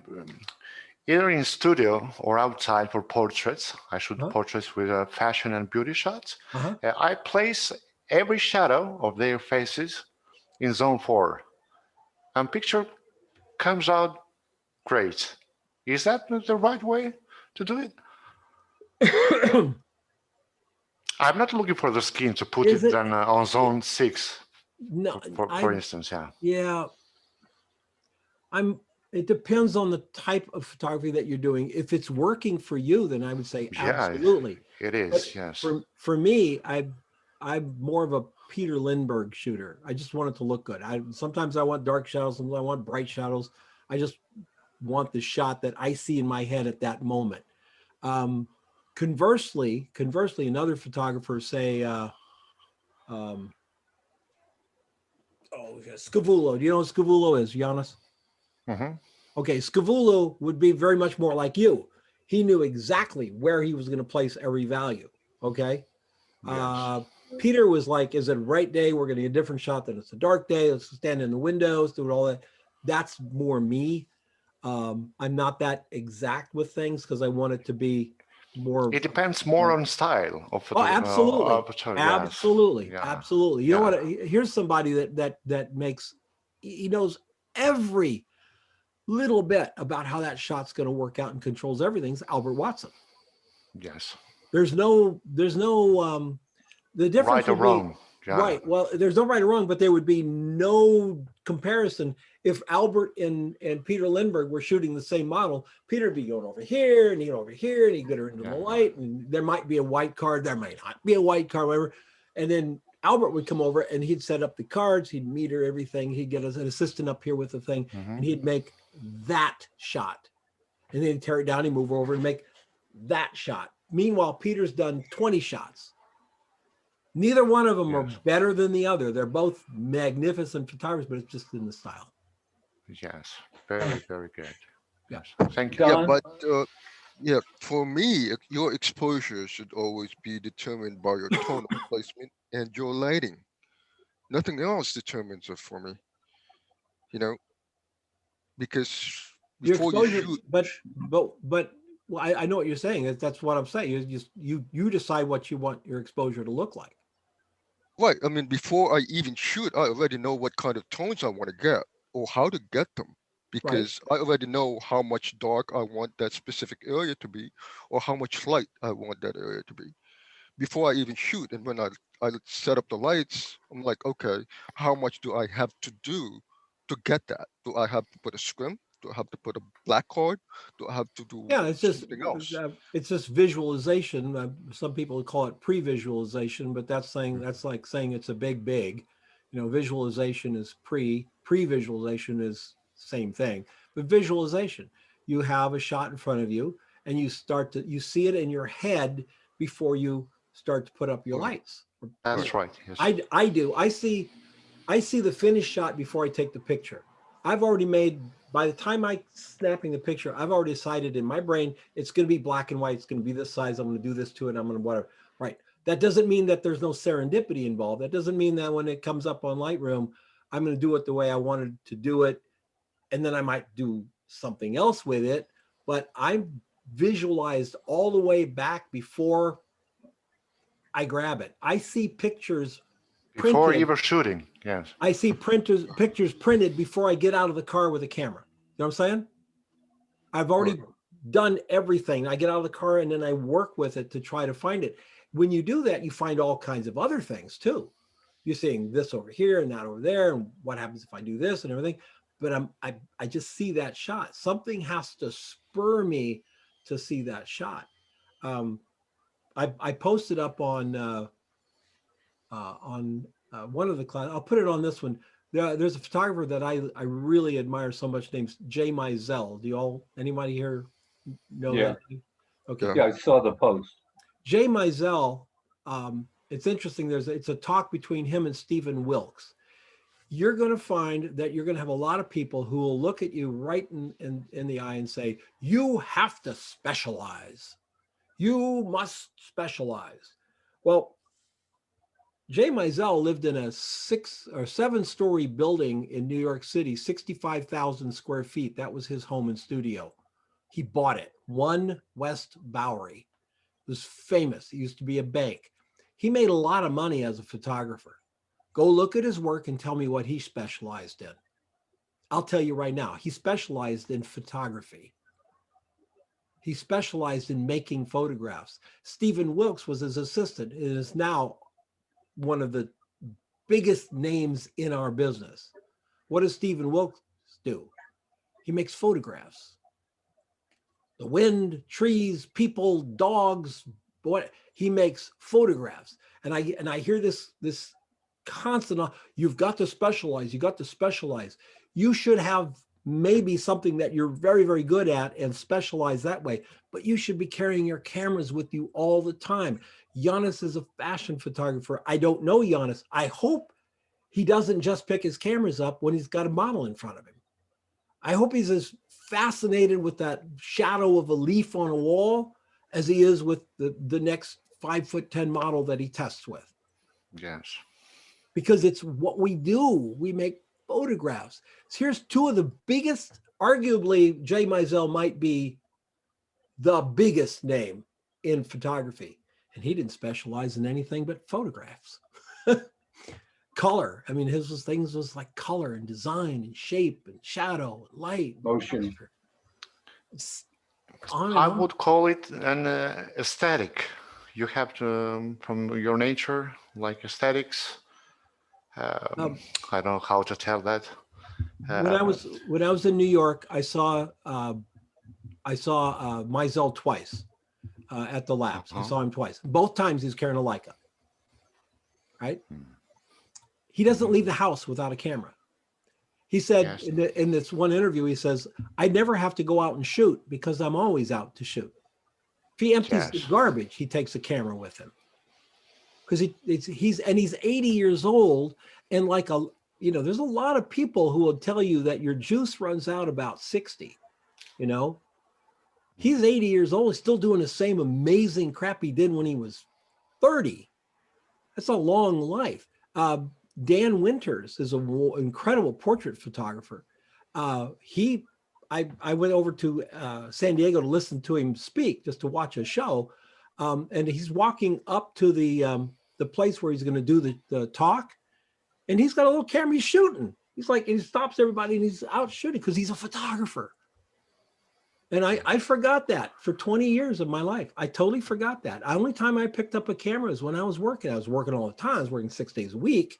either in studio or outside for portraits, I shoot portraits with fashion and beauty shots. I place every shadow of their faces in zone 4, and picture comes out great. Is that the right way to do it? I'm not looking for the skin to put it then on zone 6. No, for instance, yeah. Yeah. It depends on the type of photography that you're doing. If it's working for you, then I would say absolutely. It is, but yes. For me, I'm more of a Peter Lindbergh shooter. I just want it to look good. Sometimes I want dark shadows, sometimes I want bright shadows. I just want the shot that I see in my head at that moment. Conversely, another photographer, say, Scavullo. Do you know what Scavullo is, Giannis? Okay, Scavullo would be very much more like you. He knew exactly where he was going to place every value. Okay. Yes. Peter was like, is it a bright day? We're going to get a different shot than it's a dark day. Let's stand in the windows, do all that. That's more me. I'm not that exact with things because I want it to be more. It depends more on style of absolutely. Absolutely. Yeah. Absolutely. You know what? Here's somebody that makes, he knows every little bit about how that shot's going to work out and controls everything. Is Albert Watson. Yes. There's no the difference right or wrong. Yeah. Right. Well, there's no right or wrong, but there would be no comparison if Albert and Peter Lindbergh were shooting the same model. Peter would be going over here and he'd over here and he'd get her into the light, and there might be a white card, there might not be a white card, whatever. And then Albert would come over and he'd set up the cards, he'd meter everything, he'd get an assistant up here with the thing, and he'd make that shot. And then he'd tear it down, he'd move over and make that shot. Meanwhile, Peter's done 20 shots. Neither one of them are Yes. better than the other. They're both magnificent photographers, but it's just in the style. Yes, very, very good. Yeah. Yes. Thank you. Yeah, Don? but yeah, for me, your exposure should always be determined by your tone of placement and your lighting. Nothing else determines it for me. You know, because Your before you exposure, shoot, but well, I know what you're saying. That's what I'm saying. You decide what you want your exposure to look like. right? I mean, before I even shoot, I already know what kind of tones I want to get or how to get them, because I already know how much dark I want that specific area to be, or how much light I want that area to be, before I even shoot. And when I set up the lights, I'm like, okay, how much do I have to do to get that? Do I have to put a scrim? Do I have to put a black card? Do I have to do Yeah, it's just something else? it's just visualization. Some people call it pre-visualization, but that's like saying it's a big. You know, visualization is pre-visualization is same thing. But visualization, you have a shot in front of you, and you see it in your head before you start to put up your lights. That's right. Yes. I do. I see the finished shot before I take the picture. I've already made, by the time I'm snapping the picture, I've already decided in my brain, it's going to be black and white. It's going to be this size. I'm going to do this to it. I'm going to whatever. Right. That doesn't mean that there's no serendipity involved. That doesn't mean that when it comes up on Lightroom, I'm going to do it the way I wanted to do it. And then I might do something else with it. But I visualized all the way back before I grab it. I see pictures Before printed. even shooting, yes. I see pictures printed before I get out of the car with a camera. You know what I'm saying? I've already done everything. I get out of the car and then I work with it to try to find it. When you do that, you find all kinds of other things too. You're seeing this over here and that over there, and what happens if I do this and everything. But I just see that shot. Something has to spur me to see that shot. I posted up on one of the class. I'll put it on this one. There's a photographer that I really admire so much named Jay Mizell. Anybody here know Yeah. that name? Okay. Yeah, I saw the post. Jay Mizell, it's interesting. It's a talk between him and Stephen Wilkes. You're going to find that you're going to have a lot of people who will look at you right in the eye and say, you have to specialize. You must specialize. Well, Jay Mizell lived in a 6 or 7-story building in New York City, 65,000 square feet. That was his home and studio. He bought it, 1 West Bowery. It was famous. It used to be a bank. He made a lot of money as a photographer. Go look at his work and tell me what he specialized in. I'll tell you right now, he specialized in photography. He specialized in making photographs. Stephen Wilkes was his assistant and is now one of the biggest names in our business. What does Stephen Wilkes do? He makes photographs. The wind, trees, people, dogs, he makes photographs. And I hear this constant, you've got to specialize, you got to specialize. You should have maybe something that you're very, very good at and specialize that way, but you should be carrying your cameras with you all the time. Giannis is a fashion photographer. I don't know Giannis. I hope he doesn't just pick his cameras up when he's got a model in front of him. I hope he's as fascinated with that shadow of a leaf on a wall as he is with the next 5'10" model that he tests with. Yes. Because it's what we do. We make photographs. So here's 2 of the biggest, arguably Jay Mizell might be the biggest name in photography. And he didn't specialize in anything but photographs. Color. I mean, his things was like color and design and shape and shadow and light. Motion. I would call it an aesthetic. You have to, from your nature, like aesthetics. I don't know how to tell that. When I was in New York, I saw Mizell twice at the Labs. I saw him twice. Both times he's carrying a Leica. Right? He doesn't leave the house without a camera. He said in this one interview, he says, I never have to go out and shoot because I'm always out to shoot. If he empties the Yes. garbage, he takes a camera with him. Because he's 80 years old, and like there's a lot of people who will tell you that your juice runs out about 60. He's 80 years old, he's still doing the same amazing crap he did when he was 30. That's a long life. Dan Winters is an incredible portrait photographer. I went over to San Diego to listen to him speak, just to watch a show. And he's walking up to the place where he's going to do the talk. And he's got a little camera, he's shooting. He stops everybody and he's out shooting because he's a photographer. And I forgot that for 20 years of my life. I totally forgot that. The only time I picked up a camera is when I was working. I was working all the time. I was working 6 days a week.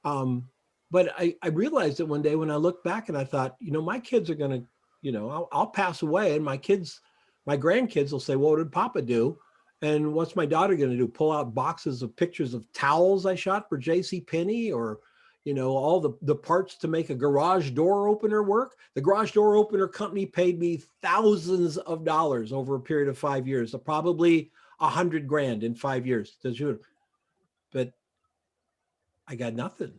But I realized it one day when I looked back and I thought, my kids are going to, I'll pass away and my grandkids will say, well, what did Papa do? And what's my daughter going to do? Pull out boxes of pictures of towels I shot for JCPenney, or, all the parts to make a garage door opener work. The garage door opener company paid me thousands of dollars over a period of 5 years, so probably $100,000 in 5 years to shoot. But I got nothing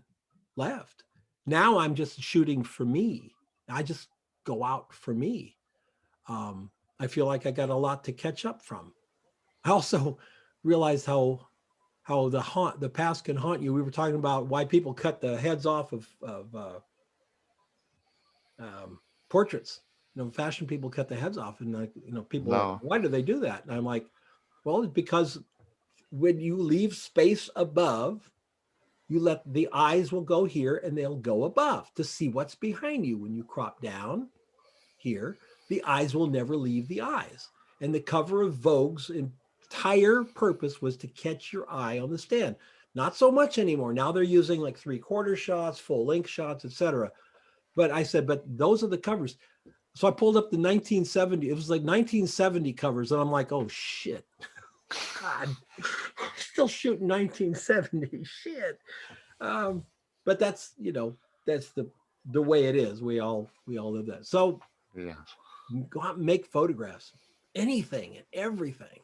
left. Now I'm just shooting for me. I just go out for me. I feel like I got a lot to catch up from. I also realized how the past can haunt you. We were talking about why people cut the heads off of portraits. Fashion people cut the heads off, and people are like, why do they do that? And I'm like, well, it's because when you leave space above, you let the eyes will go here and they'll go above to see what's behind you. When you crop down here, the eyes will never leave the eyes. And the cover of Vogue's entire purpose was to catch your eye on the stand. Not so much anymore. Now they're using like 3/4 shots, full length shots, etc. But I said, but those are the covers. So I pulled up the 1970. It was like 1970 covers, and I'm like, oh shit, God, still shooting 1970 shit. But that's that's the way it is. We all live that. So yeah, go out and make photographs, anything and everything.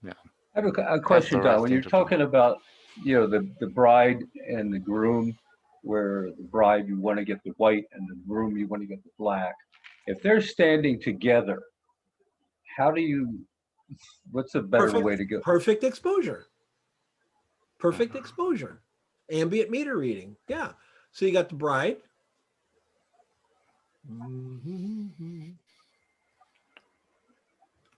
Yeah. I have a question, Don. When you're talking about, the bride and the groom, where the bride, you want to get the white, and the groom, you want to get the black. If they're standing together, what's a better way to go? Perfect exposure. Perfect exposure. Ambient meter reading. Yeah. So you got the bride.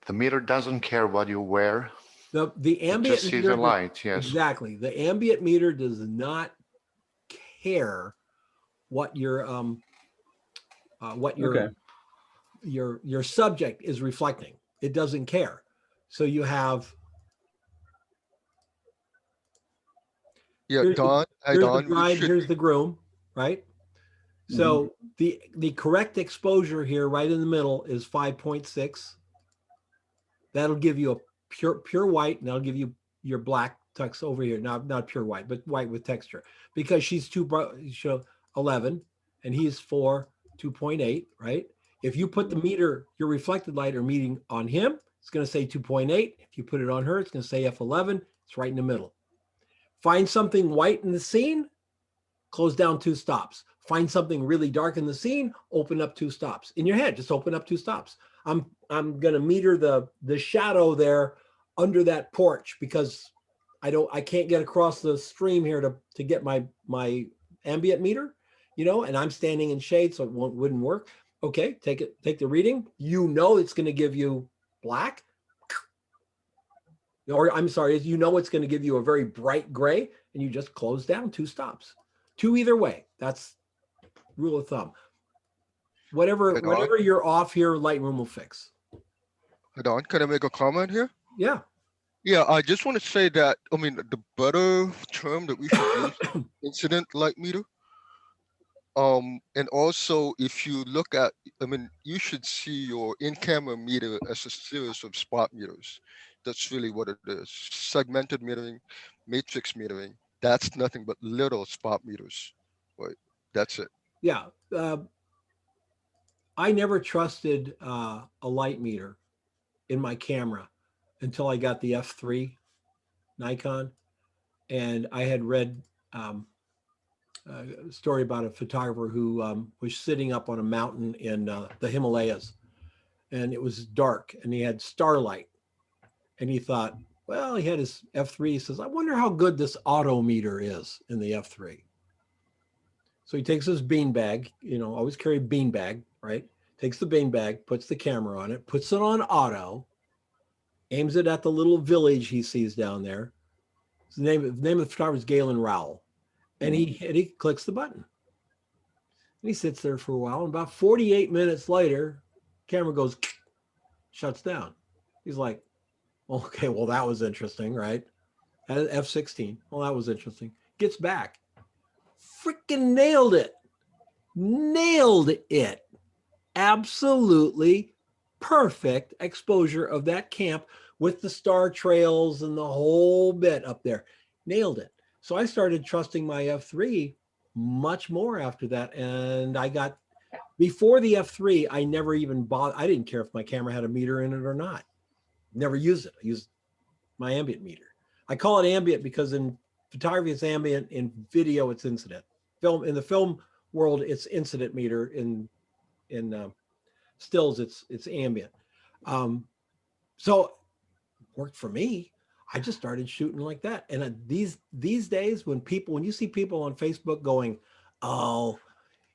The meter doesn't care what you wear. The ambient just sees meter, the light, yes. Exactly. The ambient meter does not care what your your subject is reflecting. It doesn't care. So you have Don. Here's Don, the bride, here's the groom, right? So the correct exposure here, right in the middle, is 5.6. That'll give you a pure white, and that'll give you your black tux over here. Not pure white, but white with texture, because she's 11 and he's 2.8, right? If you put the meter, your reflected light or meeting on him, it's going to say 2.8. If you put it on her, it's going to say F11. It's right in the middle. Find something white in the scene, close down 2 stops. Find something really dark in the scene, open up 2 stops. In your head, just open up 2 stops. I'm going to meter the shadow there under that porch because I can't get across the stream here to get my ambient meter, and I'm standing in shade, so it wouldn't work. Okay, take the reading. It's going to give you black. Or I'm sorry, it's going to give you a very bright gray, and you just close down 2 stops. 2 either way. That's rule of thumb. Whatever you're off here, Lightroom will fix. Don, can I make a comment here? Yeah. Yeah, I just want to say that, the better term that we should use, incident light meter. And also, if you look at, you should see your in-camera meter as a series of spot meters. That's really what it is. Segmented metering, matrix metering. That's nothing but little spot meters. Right. That's it. Yeah. I never trusted a light meter in my camera until I got the F3 Nikon. And I had read a story about a photographer who was sitting up on a mountain in the Himalayas, and it was dark and he had starlight. And he thought, well, he had his F3. He says, I wonder how good this auto meter is in the F3. So he takes his bean bag, always carry a bean bag, right? Takes the bean bag, puts the camera on it, puts it on auto, aims it at the little village he sees down there. The name of the photographer is Galen Rowell. And he clicks the button. And he sits there for a while. And about 48 minutes later, camera goes, shuts down. He's like, okay, well, that was interesting, right? At F16. Well, that was interesting. Gets back. Freaking nailed it. Nailed it. Absolutely perfect exposure of that camp with the star trails and the whole bit up there. Nailed it. So I started trusting my F3 much more after that. And I got, before the F3, I never even bothered. I didn't care if my camera had a meter in it or not. Never used it. I used my ambient meter. I call it ambient because in photography it's ambient, in video it's incident. In the film world it's incident meter. In stills it's ambient. So worked for me. I just started shooting like that. And these days when you see people on Facebook going, oh,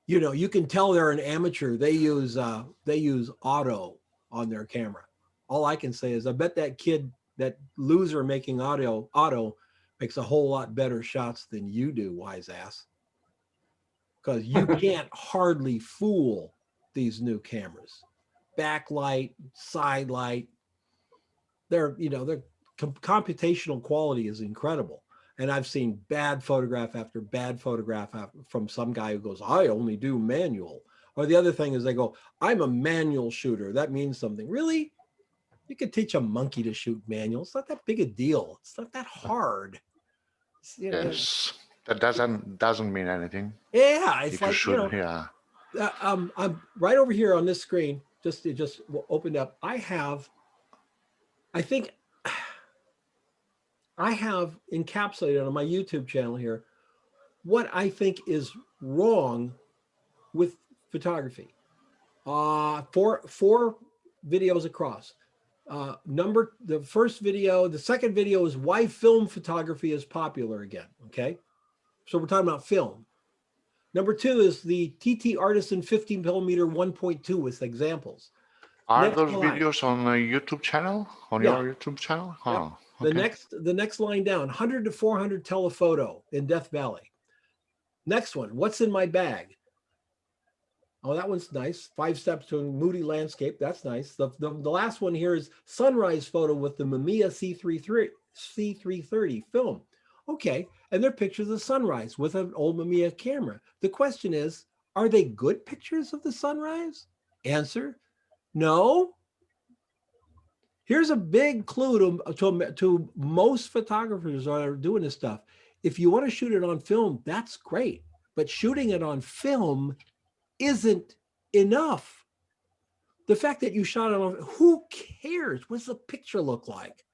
you can tell they're an amateur. They use auto on their camera. All I can say is I bet that kid, that loser making auto makes a whole lot better shots than you do, wise ass. Because you can't hardly fool these new cameras. Backlight, side light, their computational quality is incredible. And I've seen bad photograph after bad photograph from some guy who goes, I only do manual. Or the other thing is they go, I'm a manual shooter. That means something. Really? You could teach a monkey to shoot manual. It's not that big a deal. It's not that hard. Yes, that doesn't mean anything. Yeah, it's If you like, shoot, yeah. I'm right over here on this screen. It just opened up. I have encapsulated on my YouTube channel here what I think is wrong with photography. Four videos across. The second video is why film photography is popular again. Okay. So we're talking about film. Number 2 is the TT Artisan 15mm 1.2 with examples. Are Next those line. videos on a YouTube channel? On Yeah. your YouTube channel? Yep. Oh, The next line down, 100 to 400 telephoto in Death Valley. Next one, what's in my bag? Oh, that one's nice. 5 steps to a moody landscape. That's nice. The last one here is sunrise photo with the Mamiya C330 film. Okay, and they're pictures of sunrise with an old Mamiya camera. The question is, are they good pictures of the sunrise? Answer, no. Here's a big clue to most photographers that are doing this stuff. If you want to shoot it on film, that's great. But shooting it on film isn't enough. The fact that you shot it on, who cares? What's the picture look like?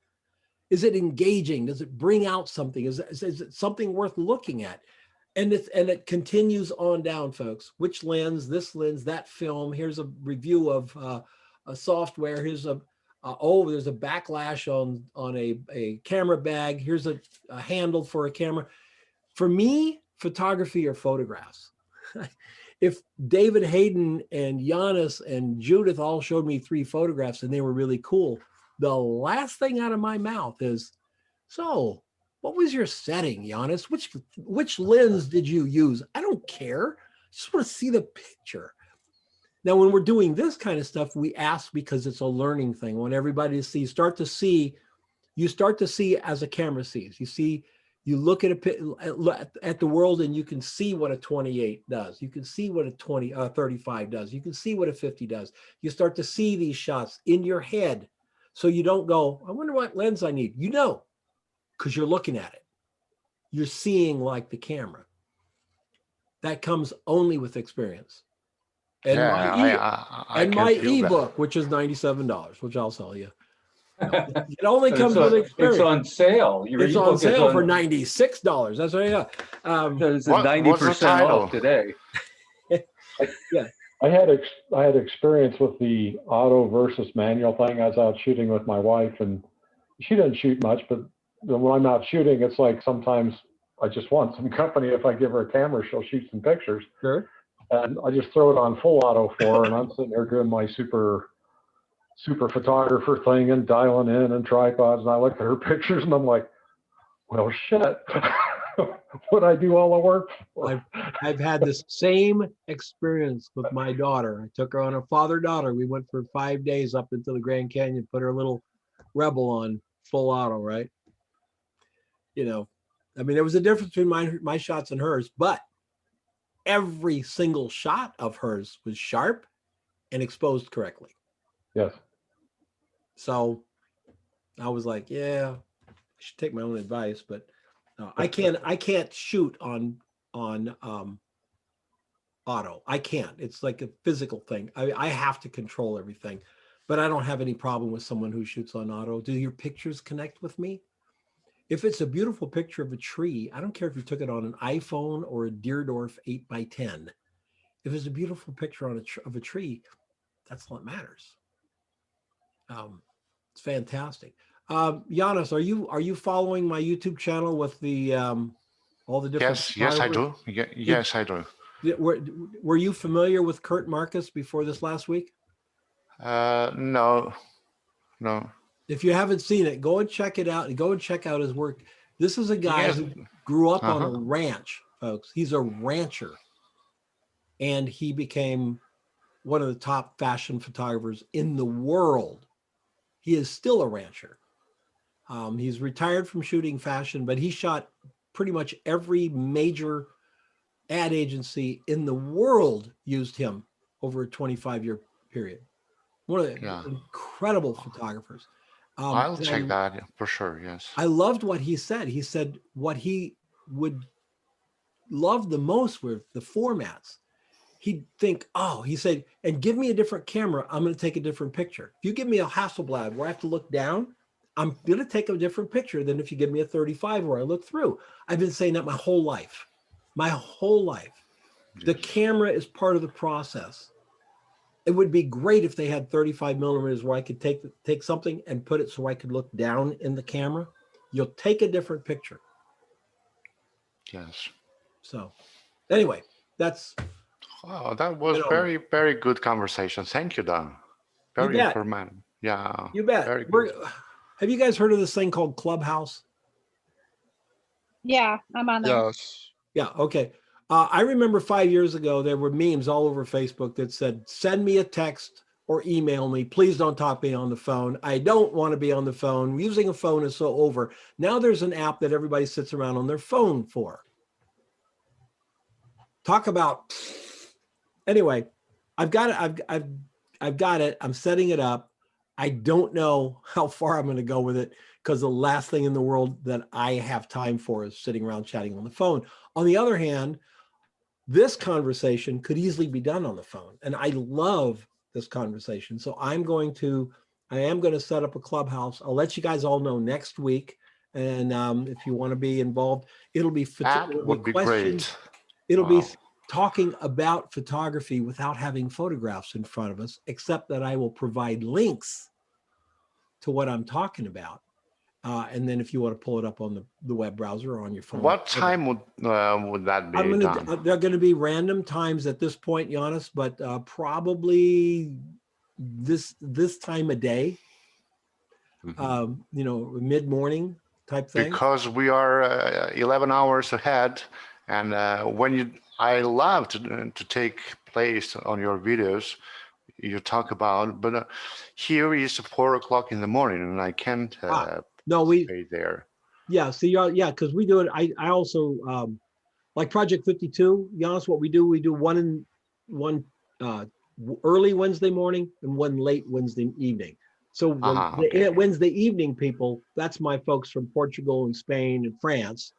Is it engaging? Does it bring out something? Is it something worth looking at? And it continues on down, folks. Which lens, this lens, that film. Here's a review of a software. Here's there's a backlash on a camera bag. Here's a handle for a camera. For me, photography or photographs. If David Hayden and Giannis and Judith all showed me 3 photographs and they were really cool, the last thing out of my mouth is, so what was your setting, Giannis? Which lens did you use? I don't care. I just want to see the picture. Now, when we're doing this kind of stuff, we ask because it's a learning thing. When everybody sees, you start to see as a camera sees. You look at the world and you can see what a 28 does. You can see what a 35 does. You can see what a 50 does. You start to see these shots in your head. So you don't go, I wonder what lens I need. You know, because you're looking at it. You're seeing like the camera. That comes only with experience. And Yeah, I my can feel that. ebook, which is $97, which I'll sell you. It only But comes it's with on- experience. It's on sale. Your It's on ebook is sale for $96. That's what I got. It's What's the 90% title? off today. Yeah. I had experience with the auto versus manual thing. I was out shooting with my wife, and she doesn't shoot much, but when I'm out shooting, it's like sometimes I just want some company. If I give her a camera, she'll shoot some pictures. Sure. And I just throw it on full auto for her, and I'm sitting there doing my super photographer thing and dialing in and tripods, and I look at her pictures and I'm like, well, shit. What I do all the work for? I've had the same experience with my daughter. I took her on a father-daughter. We went for 5 days up into the Grand Canyon, put her little Rebel on full auto, right? You know, I mean, there was a difference between my shots and hers, but every single shot of hers was sharp and exposed correctly. Yes. So I was like, yeah, I should take my own advice, but I can't shoot on auto. I can't. It's like a physical thing. I have to control everything, but I don't have any problem with someone who shoots on auto. Do your pictures connect with me? If it's a beautiful picture of a tree, I don't care if you took it on an iPhone or a Deardorff 8x10. If it's a beautiful picture of a tree, that's what matters. It's fantastic. Giannis, are you following my YouTube channel with the all the different? Yes, I do. Yes, I do. Were you familiar with Kurt Marcus before this last week? No. If you haven't seen it, go and check it out and go and check out his work. This is a guy Yes. who grew up on a Uh-huh. ranch, folks. He's a rancher, and he became one of the top fashion photographers in the world. He is still a rancher. He's retired from shooting fashion, but he shot pretty much every major ad agency in the world used him over a 25-year period. One of the Yeah. incredible photographers. I'll and check that for sure. Yes. I loved what he said. He said what he would love the most were the formats. He'd think, oh, he said, and give me a different camera, I'm going to take a different picture. If you give me a Hasselblad where I have to look down, I'm going to take a different picture than if you give me a 35 where I look through. I've been saying that my whole life. My whole life. The camera is part of the process. It would be great if they had 35 millimeters where I could take something and put it so I could look down in the camera. You'll take a different picture. Yes. So anyway, that's. Oh, that was very, very good conversation. Thank you, Don. Very bet. informative. Yeah. You bet. Very good. Have you guys heard of this thing called Clubhouse? Yeah, I'm on there. Yes. Yeah, okay. I remember 5 years ago, there were memes all over Facebook that said, send me a text or email me. Please don't talk to me on the phone. I don't want to be on the phone. Using a phone is so over. Now there's an app that everybody sits around on their phone for. Talk about, anyway, I've got it. I've got it. I'm setting it up. I don't know how far I'm going to go with it because the last thing in the world that I have time for is sitting around chatting on the phone. On the other hand, this conversation could easily be done on the phone. And I love this conversation. So I am going to set up a Clubhouse. I'll let you guys all know next week. And if you want to be involved, it'll be That would be great. It'll be talking about photography without having photographs in front of us, except that I will provide links to what I'm talking about. And then if you want to pull it up on the web browser or on your phone. What time would that be done? They're going to be random times at this point, Giannis, but probably this time of day, mid-morning type thing. Because we are 11 hours ahead, and I love to take place on your videos you talk about, but here is 4 o'clock in the morning, and I can't stay there. Yeah, because we do it. I also like Project 52. Giannis, what we do one early Wednesday morning and one late Wednesday evening. So Wednesday evening people, that's my folks from Portugal and Spain and France.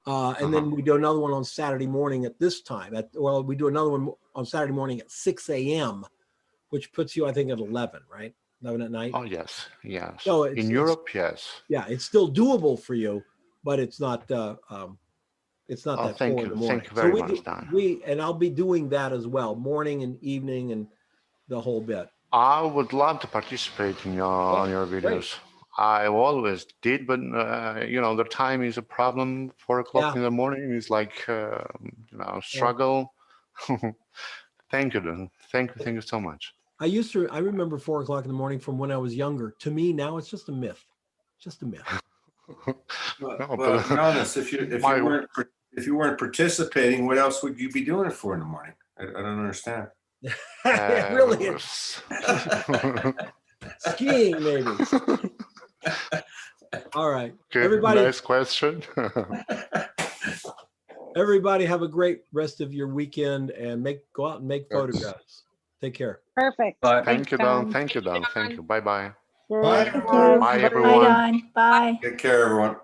And then we do another one on Saturday morning at this time. We do another one on Saturday morning at 6 a.m., which puts you, I think, at 11, right? 11 at night. Oh, yes, yes. So it's- In it's- Europe, yes. Yeah, it's still doable for you, but it's not Oh, that 4 thank in you. the morning. Thank you very we much, do- Dan. and I'll be doing that as well, morning and evening and the whole bit. I would love to participate in on your great. videos. I always did, but the time is a problem. 4 o'clock Yeah. in the morning is like struggle. Thank you, Dan. Thank you so much. I remember 4 o'clock in the morning from when I was younger. To me now, it's just a myth. Just a myth. Well, to be honest, if you weren't participating, what else would you be doing it for in the morning? I don't understand. It really is. Skiing, maybe. All right. Okay, Everybody, nice question. everybody have a great rest of your weekend and go out and make Yes. photographs. Take care. Perfect. Thank you, Don. Tom. Thank you, Don. Thank you. Bye-bye. Bye, Thank everyone. you. Bye, Bye, everyone. Don. Bye. Take care, everyone.